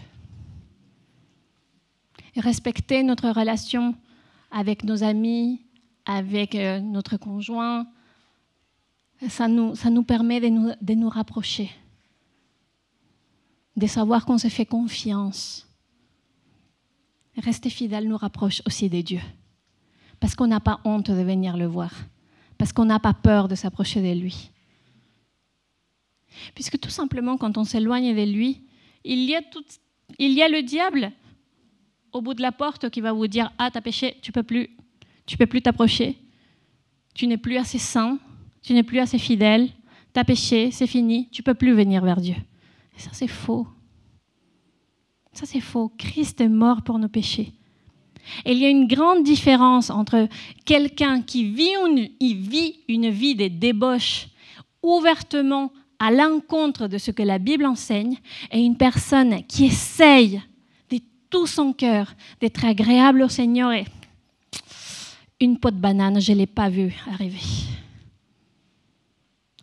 Speaker 3: Respecter notre relation avec nos amis, avec notre conjoint, ça nous permet de nous rapprocher, de savoir qu'on se fait confiance. Rester fidèle nous rapproche aussi de Dieu, parce qu'on n'a pas honte de venir le voir, parce qu'on n'a pas peur de s'approcher de lui. Puisque tout simplement, quand on s'éloigne de lui, il y a le diable au bout de la porte qui va vous dire « Ah, t'as péché, tu peux plus t'approcher, tu n'es plus assez saint, tu n'es plus assez fidèle, t'as péché, c'est fini, tu peux plus venir vers Dieu. » Et ça, c'est faux. Ça, c'est faux. Christ est mort pour nos péchés. Et il y a une grande différence entre quelqu'un qui vit une vie de débauche ouvertement à l'encontre de ce que la Bible enseigne et une personne qui essaye de tout son cœur d'être agréable au Seigneur. Et une peau de banane, je ne l'ai pas vue arriver.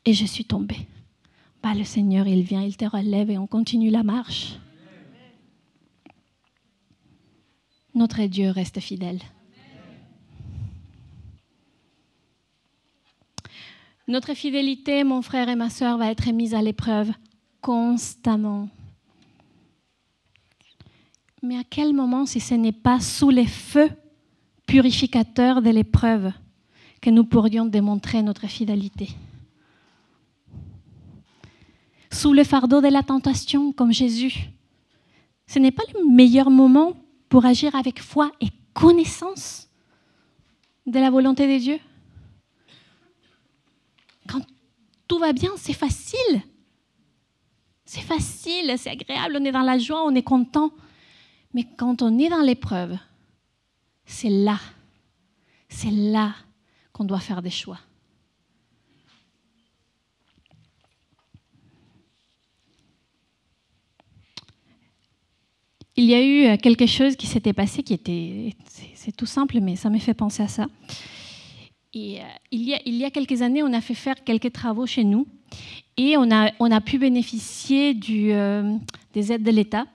Speaker 3: Et je suis tombée. Le Seigneur, il vient, il te relève et on continue la marche. Notre Dieu reste fidèle. Notre fidélité, mon frère et ma sœur, va être mise à l'épreuve constamment. Mais à quel moment, si ce n'est pas sous les feux purificateurs de l'épreuve, que nous pourrions démontrer notre fidélité? Sous le fardeau de la tentation, comme Jésus, ce n'est pas le meilleur moment pour agir avec foi et connaissance de la volonté de Dieu? Quand tout va bien, c'est facile. C'est facile, c'est agréable, on est dans la joie, on est content. Mais quand on est dans l'épreuve, c'est là qu'on doit faire des choix. Il y a eu quelque chose qui s'était passé c'est tout simple, mais ça m'a fait penser à ça. Et il y a quelques années, on a fait faire quelques travaux chez nous et on a pu bénéficier des aides de l'État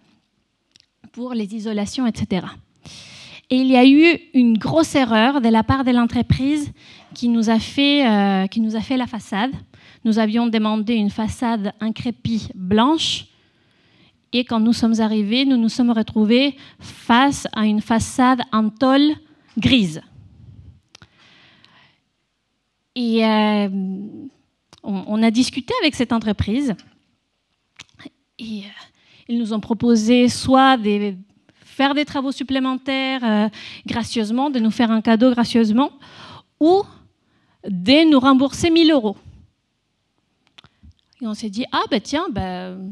Speaker 3: pour les isolations, etc. Et il y a eu une grosse erreur de la part de l'entreprise qui nous a fait la façade. Nous avions demandé une façade en crépi blanche. Et quand nous sommes arrivés, nous nous sommes retrouvés face à une façade en tôle grise. Et on a discuté avec cette entreprise. Et ils nous ont proposé soit de faire des travaux supplémentaires gracieusement, de nous faire un cadeau gracieusement, ou de nous rembourser 1 000 €. Et on s'est dit,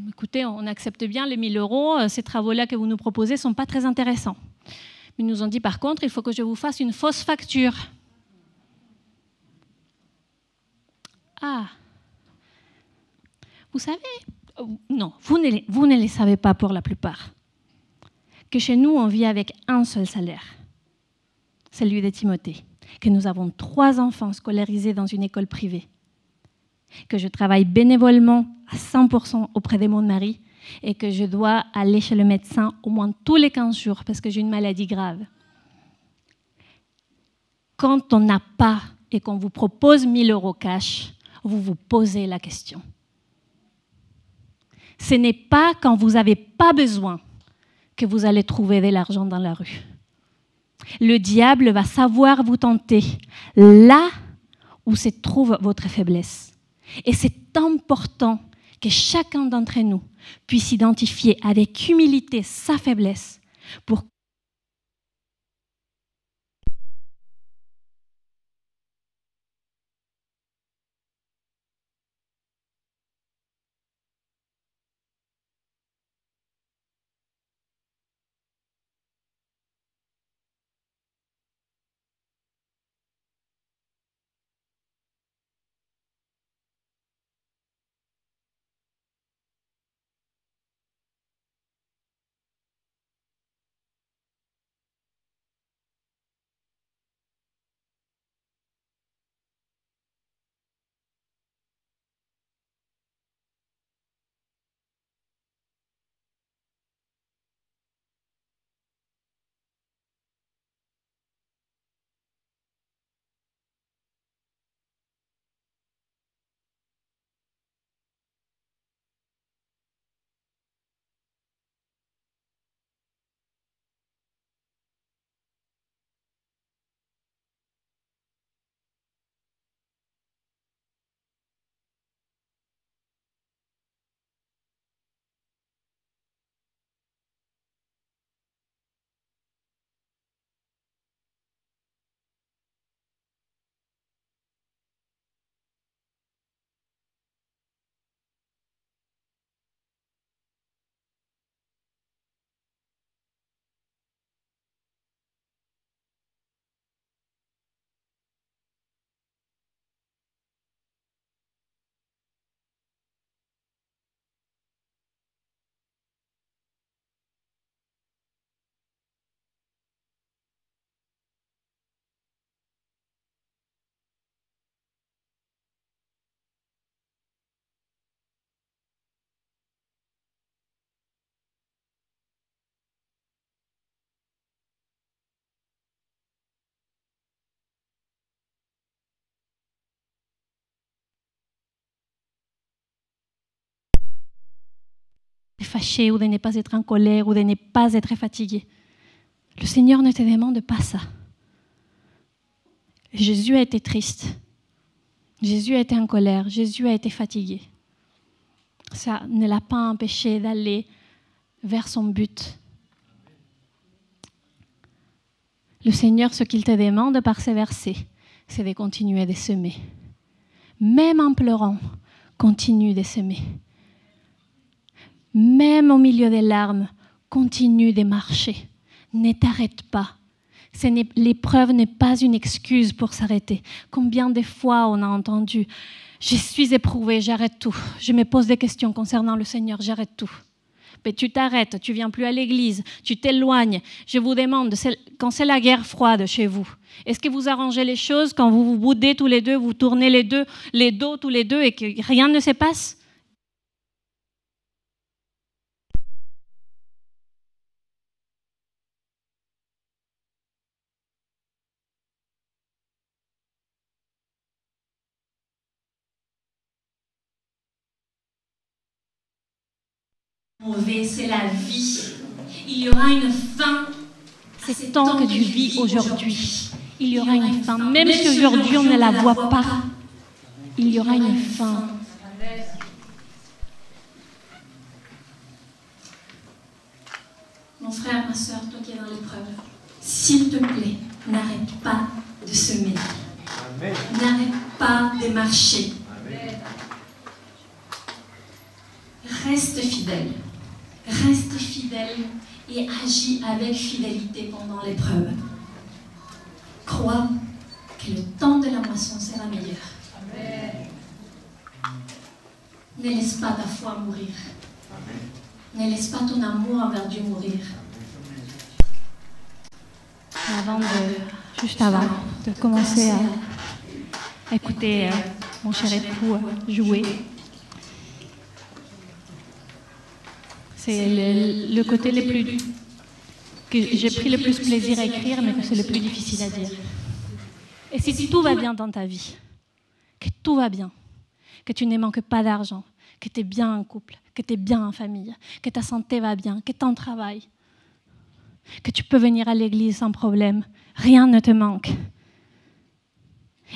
Speaker 3: écoutez, on accepte bien les 1 000 €, ces travaux-là que vous nous proposez ne sont pas très intéressants. Mais ils nous ont dit, par contre, il faut que je vous fasse une fausse facture. Ah, vous savez, non, vous ne les savez pas pour la plupart, que chez nous, on vit avec un seul salaire, celui de Timothée, que nous avons 3 enfants scolarisés dans une école privée, que je travaille bénévolement à 100% auprès de mon mari et que je dois aller chez le médecin au moins tous les 15 jours parce que j'ai une maladie grave. Quand on n'a pas et qu'on vous propose 1 000 € cash, vous vous posez la question. Ce n'est pas quand vous n'avez pas besoin que vous allez trouver de l'argent dans la rue. Le diable va savoir vous tenter là où se trouve votre faiblesse. Et c'est important que chacun d'entre nous puisse identifier avec humilité sa faiblesse pour fâché ou de ne pas être en colère ou de ne pas être fatigué. Le Seigneur ne te demande pas ça. Jésus a été triste. Jésus a été en colère. Jésus a été fatigué. Ça ne l'a pas empêché d'aller vers son but. Le Seigneur, ce qu'il te demande par ces versets, c'est de continuer de semer. Même en pleurant, continue de semer. Même au milieu des larmes, continue de marcher. Ne t'arrête pas. L'épreuve n'est pas une excuse pour s'arrêter. Combien de fois on a entendu « Je suis éprouvé, j'arrête tout. Je me pose des questions concernant le Seigneur, j'arrête tout. » Mais tu t'arrêtes, tu ne viens plus à l'église, tu t'éloignes. Je vous demande, quand c'est la guerre froide chez vous, est-ce que vous arrangez les choses quand vous vous boudez tous les deux, vous tournez les dos tous les deux et que rien ne se passe?
Speaker 2: Mauvais, c'est la vie. Il y aura une fin.
Speaker 3: C'est tant que tu vis aujourd'hui. Il y aura une fin. Même si aujourd'hui on ne la voit pas, il y aura une fin.
Speaker 2: Mon frère, ma soeur, toi qui es dans l'épreuve, s'il te plaît, n'arrête pas de semer. N'arrête pas de marcher. Reste fidèle. Reste fidèle et agis avec fidélité pendant l'épreuve. Crois que le temps de la moisson sera meilleur. Ne laisse pas ta foi mourir. Ne laisse pas ton amour envers Dieu mourir.
Speaker 3: Juste avant de commencer à écouter mon cher époux jouer, c'est le côté que j'ai pris le plus plaisir à écrire, mais que c'est le plus difficile à dire. Et si tout va bien dans ta vie, que tout va bien, que tu ne manques pas d'argent, que tu es bien en couple, que tu es bien en famille, que ta santé va bien, que ton travail, que tu peux venir à l'église sans problème, rien ne te manque,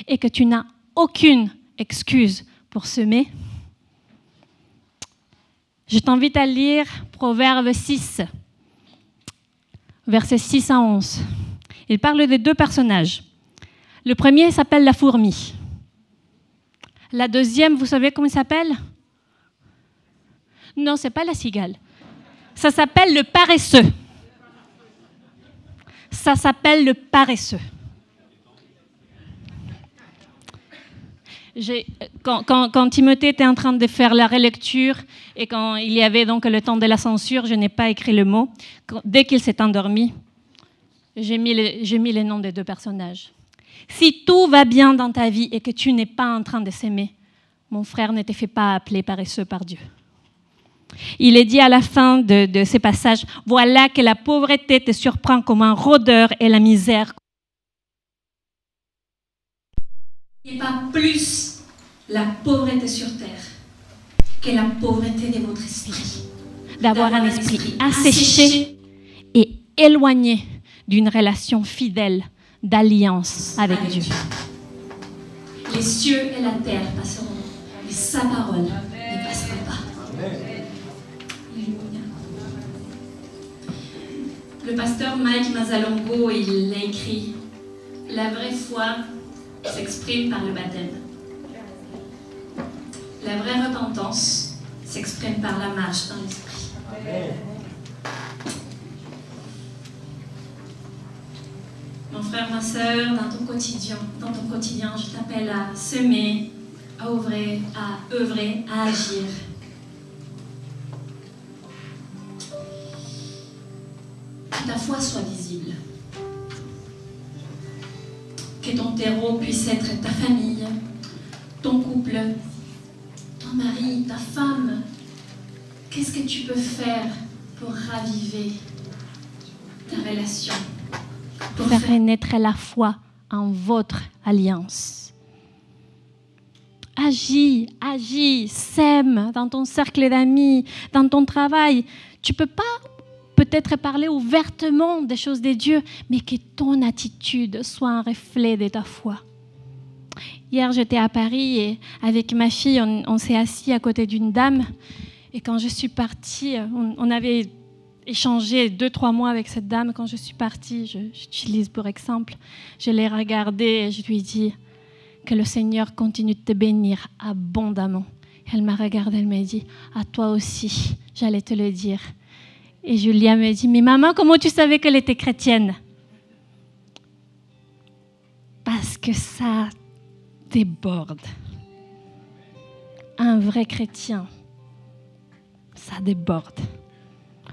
Speaker 3: et que tu n'as aucune excuse pour semer, je t'invite à lire Proverbe 6, versets 6 à 11. Il parle de deux personnages. Le premier s'appelle la fourmi. La deuxième, vous savez comment il s'appelle? Non, ce n'est pas la cigale. Ça s'appelle le paresseux. Ça s'appelle le paresseux. Quand Timothée était en train de faire la relecture et quand il y avait donc le temps de la censure, je n'ai pas écrit le mot. Dès qu'il s'est endormi, j'ai mis les noms des deux personnages. Si tout va bien dans ta vie et que tu n'es pas en train de s'aimer, mon frère, ne te fais pas appeler paresseux par Dieu. Il est dit à la fin de ces passages, « Voilà que la pauvreté te surprend comme un rôdeur et la misère. »
Speaker 2: Il n'y a pas plus la pauvreté sur terre que la pauvreté de votre esprit.
Speaker 3: D'avoir un esprit asséché et éloigné d'une relation fidèle d'alliance avec Dieu.
Speaker 2: Les cieux et la terre passeront, mais sa parole ne passera pas. Alléluia. Le pasteur Mike Mazzalongo, il a écrit « La vraie foi s'exprime par le baptême. La vraie repentance s'exprime par la marche dans l'esprit. » Mon frère, ma soeur, dans ton quotidien, je t'appelle à semer, à œuvrer, à agir. Que ta foi soit visible. Que ton terreau puisse être ta famille, ton couple, ton mari, ta femme. Qu'est-ce que tu peux faire pour raviver ta relation?
Speaker 3: Pour faire renaître la foi en votre alliance. Agis, sème dans ton cercle d'amis, dans ton travail. Tu ne peux pas peut-être parler ouvertement des choses de Dieu, mais que ton attitude soit un reflet de ta foi. Hier, j'étais à Paris et avec ma fille, on s'est assis à côté d'une dame. Et quand je suis partie, on avait échangé 2-3 mois avec cette dame. Quand je suis partie, j'utilise pour exemple, je l'ai regardée et je lui ai dit que le Seigneur continue de te bénir abondamment. Elle m'a regardée, elle m'a dit, à toi aussi, j'allais te le dire. Et Julia me dit, mais maman, comment tu savais qu'elle était chrétienne? Parce que ça déborde. Un vrai chrétien, ça déborde.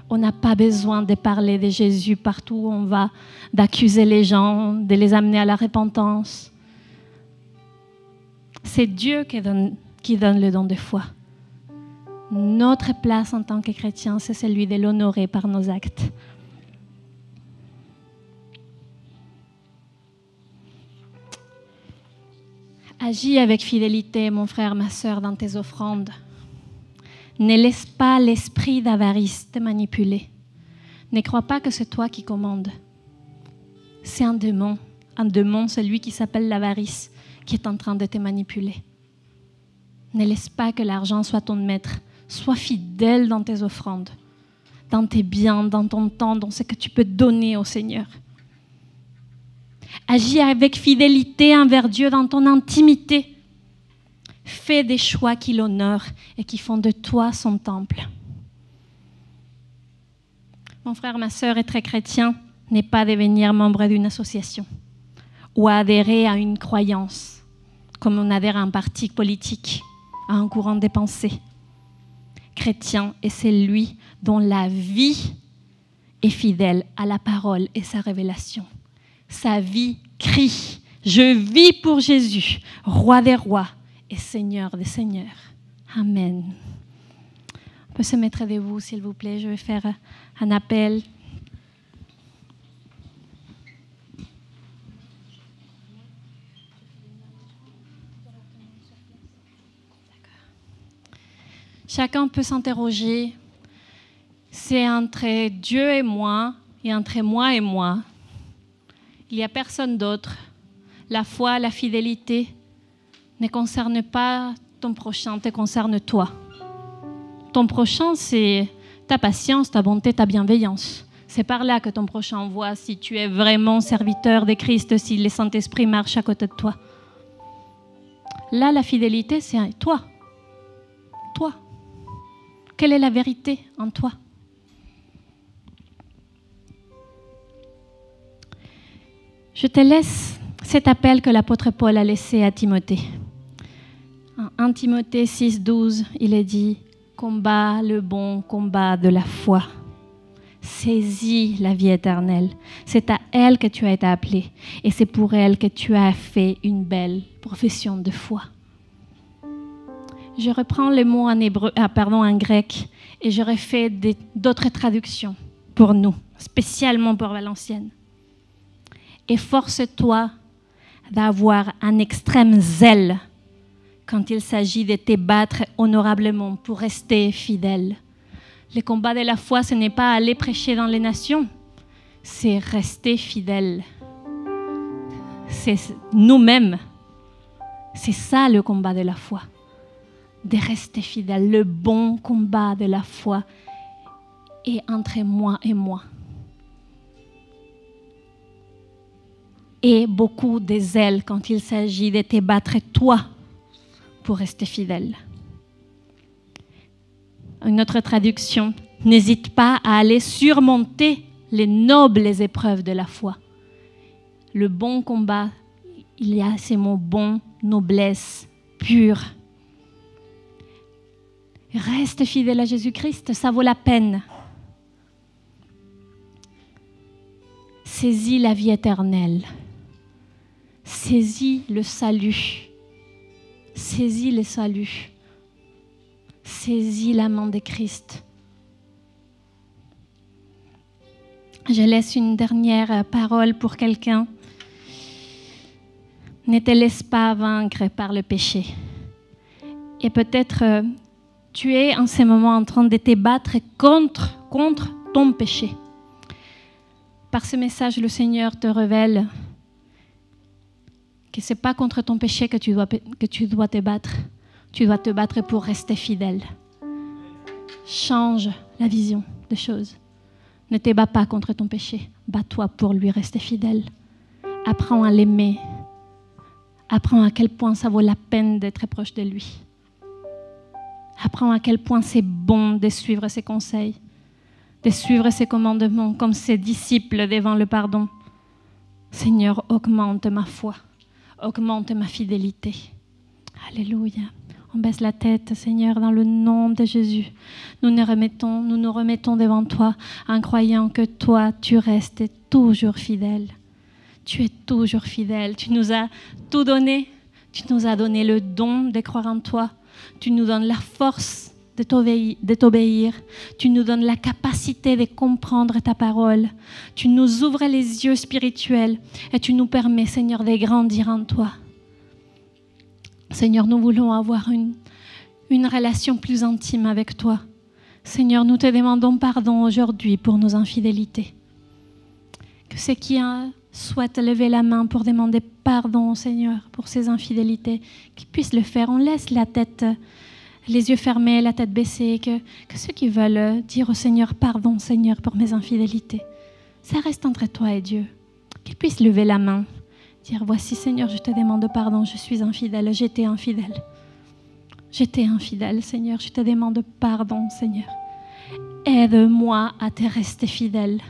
Speaker 3: On n'a pas besoin de parler de Jésus partout où on va, d'accuser les gens, de les amener à la repentance. C'est Dieu qui donne le don de foi. Notre place en tant que chrétien, c'est celui de l'honorer par nos actes. Agis avec fidélité, mon frère, ma sœur, dans tes offrandes. Ne laisse pas l'esprit d'avarice te manipuler. Ne crois pas que c'est toi qui commandes. C'est un démon, celui qui s'appelle l'avarice, qui est en train de te manipuler. Ne laisse pas que l'argent soit ton maître. Sois fidèle dans tes offrandes, dans tes biens, dans ton temps, dans ce que tu peux donner au Seigneur. Agis avec fidélité envers Dieu dans ton intimité. Fais des choix qui l'honorent et qui font de toi son temple. Mon frère, ma sœur, être chrétien n'est pas devenir membre d'une association ou adhérer à une croyance, comme on adhère à un parti politique, à un courant de pensée. Chrétien est celui dont la vie est fidèle à la parole et sa révélation. Sa vie crie « Je vis pour Jésus, roi des rois et seigneur des seigneurs. » Amen. On peut se mettre debout, s'il vous plaît. Je vais faire un appel. Chacun peut s'interroger. C'est entre Dieu et moi, et entre moi et moi. Il n'y a personne d'autre. La foi, la fidélité ne concerne pas ton prochain, te concerne toi. Ton prochain, c'est ta patience, ta bonté, ta bienveillance. C'est par là que ton prochain voit si tu es vraiment serviteur de Christ, si le Saint-Esprit marche à côté de toi. Là, la fidélité, c'est toi. Toi. Quelle est la vérité en toi? Je te laisse cet appel que l'apôtre Paul a laissé à Timothée. En 1 Timothée 6,12, il est dit « Combat le bon combat de la foi. Saisis la vie éternelle. C'est à elle que tu as été appelé et c'est pour elle que tu as fait une belle profession de foi. » Je reprends les mots en grec et je refais d'autres traductions pour nous, spécialement pour Valenciennes. Efforce-toi d'avoir un extrême zèle quand il s'agit de te battre honorablement pour rester fidèle. Le combat de la foi, ce n'est pas aller prêcher dans les nations, c'est rester fidèle. C'est nous-mêmes. C'est ça le combat de la foi. De rester fidèle, le bon combat de la foi est entre moi et moi. Et beaucoup de zèle quand il s'agit de te battre toi pour rester fidèle. Une autre traduction, n'hésite pas à aller surmonter les nobles épreuves de la foi. Le bon combat, il y a ces mots bon, noblesse, pure. Reste fidèle à Jésus-Christ, ça vaut la peine. Saisis la vie éternelle. Saisis le salut. Saisis le salut. Saisis la main de Christ. Je laisse une dernière parole pour quelqu'un. Ne te laisse pas vaincre par le péché. Et peut-être tu es en ce moment en train de te battre contre ton péché. Par ce message, le Seigneur te révèle que ce n'est pas contre ton péché que tu dois te battre. Tu dois te battre pour rester fidèle. Change la vision des choses. Ne te bats pas contre ton péché. Bats-toi pour lui rester fidèle. Apprends à l'aimer. Apprends à quel point ça vaut la peine d'être proche de lui. Apprends à quel point c'est bon de suivre ses conseils, de suivre ses commandements comme ses disciples devant le pardon. Seigneur, augmente ma foi, augmente ma fidélité. Alléluia. On baisse la tête, Seigneur, dans le nom de Jésus. Nous nous remettons devant toi en croyant que toi, tu restes toujours fidèle. Tu es toujours fidèle. Tu nous as tout donné. Tu nous as donné le don de croire en toi. Tu nous donnes la force de t'obéir. Tu nous donnes la capacité de comprendre ta parole. Tu nous ouvres les yeux spirituels et tu nous permets, Seigneur, de grandir en toi. Seigneur, nous voulons avoir une relation plus intime avec toi. Seigneur, nous te demandons pardon aujourd'hui pour nos infidélités. Que ceux qui souhaitent lever la main pour demander pardon, Seigneur, pour ces infidélités, qu'ils puissent le faire. On laisse la tête, les yeux fermés, la tête baissée. Que ceux qui veulent dire au Seigneur, pardon, Seigneur, pour mes infidélités, ça reste entre toi et Dieu. Qu'ils puissent lever la main. Dire, voici Seigneur, je te demande pardon, je suis infidèle, j'étais infidèle. J'étais infidèle, Seigneur, je te demande pardon, Seigneur. Aide-moi à te rester fidèle.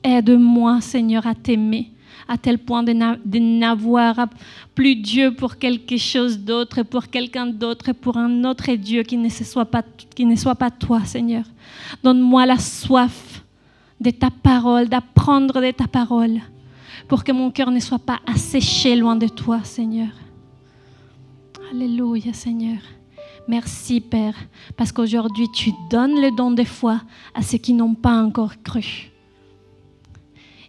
Speaker 3: Aide-moi, Seigneur, à t'aimer, à tel point de n'avoir plus Dieu pour quelque chose d'autre, pour quelqu'un d'autre, pour un autre Dieu qui ne soit pas toi, Seigneur. Donne-moi la soif de ta parole, d'apprendre de ta parole, pour que mon cœur ne soit pas asséché loin de toi, Seigneur. Alléluia, Seigneur. Merci, Père, parce qu'aujourd'hui, tu donnes le don de foi à ceux qui n'ont pas encore cru.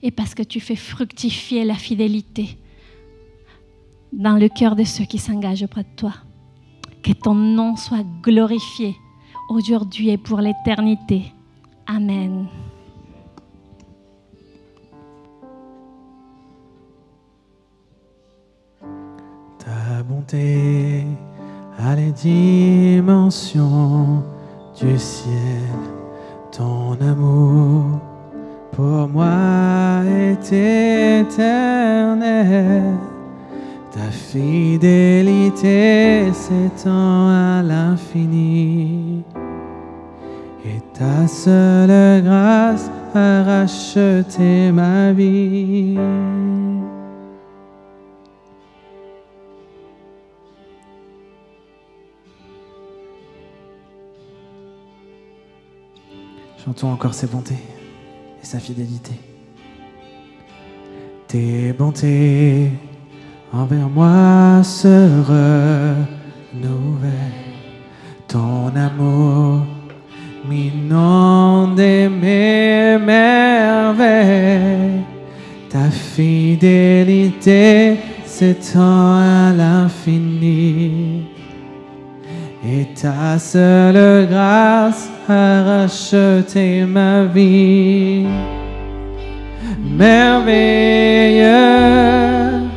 Speaker 3: Et parce que tu fais fructifier la fidélité dans le cœur de ceux qui s'engagent auprès de toi. Que ton nom soit glorifié aujourd'hui et pour l'éternité. Amen.
Speaker 1: Ta bonté a les dimensions du ciel, ton amour pour moi est éternel. Ta fidélité s'étend à l'infini et ta seule grâce a racheté ma vie. Chantons encore ses bontés et sa fidélité. Tes bontés envers moi se renouvellent. Ton amour m'inonde mes merveilles. Ta fidélité s'étend à l'infini. Et ta seule grâce a racheté ma vie. Merveilleux,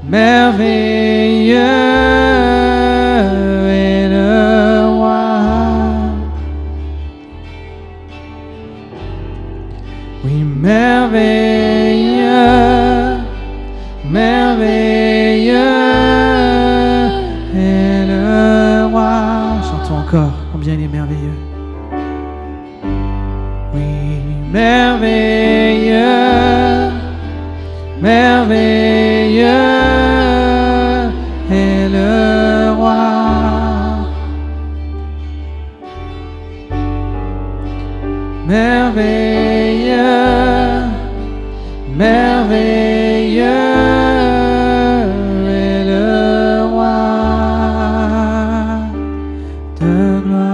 Speaker 1: merveilleux est le roi. Oui, merveilleux, merveilleux est le roi. Chantons encore, combien il est merveilleux. Oui, merveilleux, merveilleux est le roi. Merveilleux, merveilleux est le roi de gloire.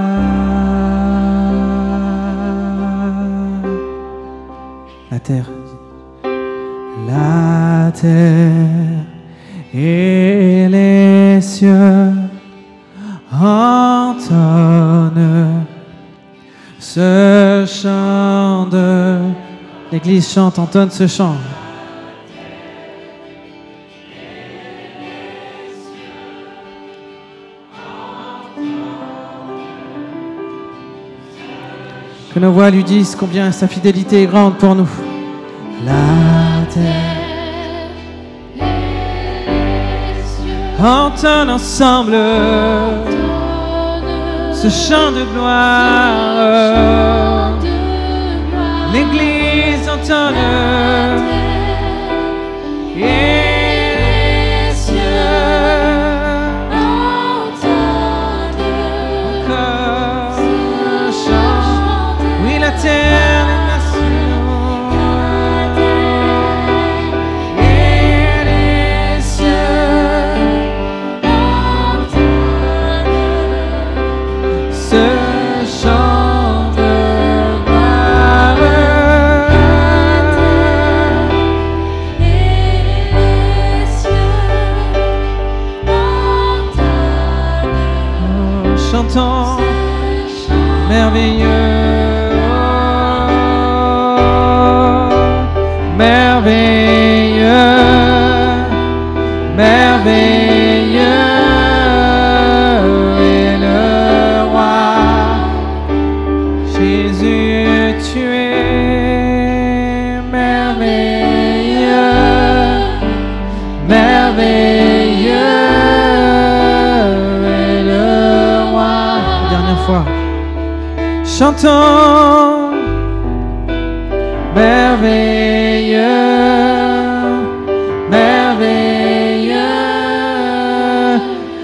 Speaker 1: La terre et les cieux entonnent ce chant de... L'Église chante, entonne ce chant. Que nos voix lui disent combien sa fidélité est grande pour nous. La terre entonne ensemble ce chant de gloire. L'Église entonne et les cieux entonnent encore ce chant. Oui, la terre, les nations et les cieux entonnent ce chant de gloire. Chantons merveilleux, merveilleux, merveilleux est le roi. Jésus, tu es merveilleux, merveilleux. Chantons merveilleux, merveilleux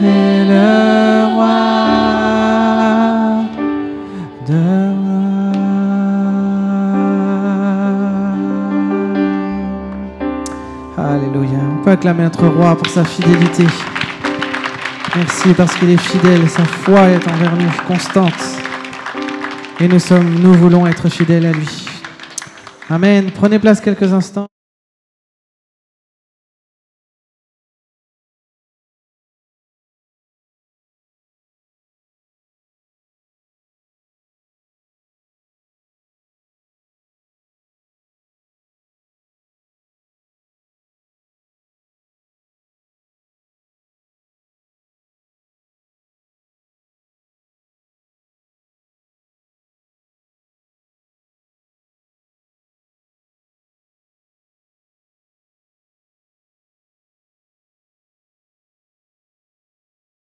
Speaker 1: est le roi de rois. Alléluia. On peut acclamer notre roi pour sa fidélité. Merci parce qu'il est fidèle, sa foi est envers nous constante. Et nous voulons être fidèles à lui. Amen. Prenez place quelques instants.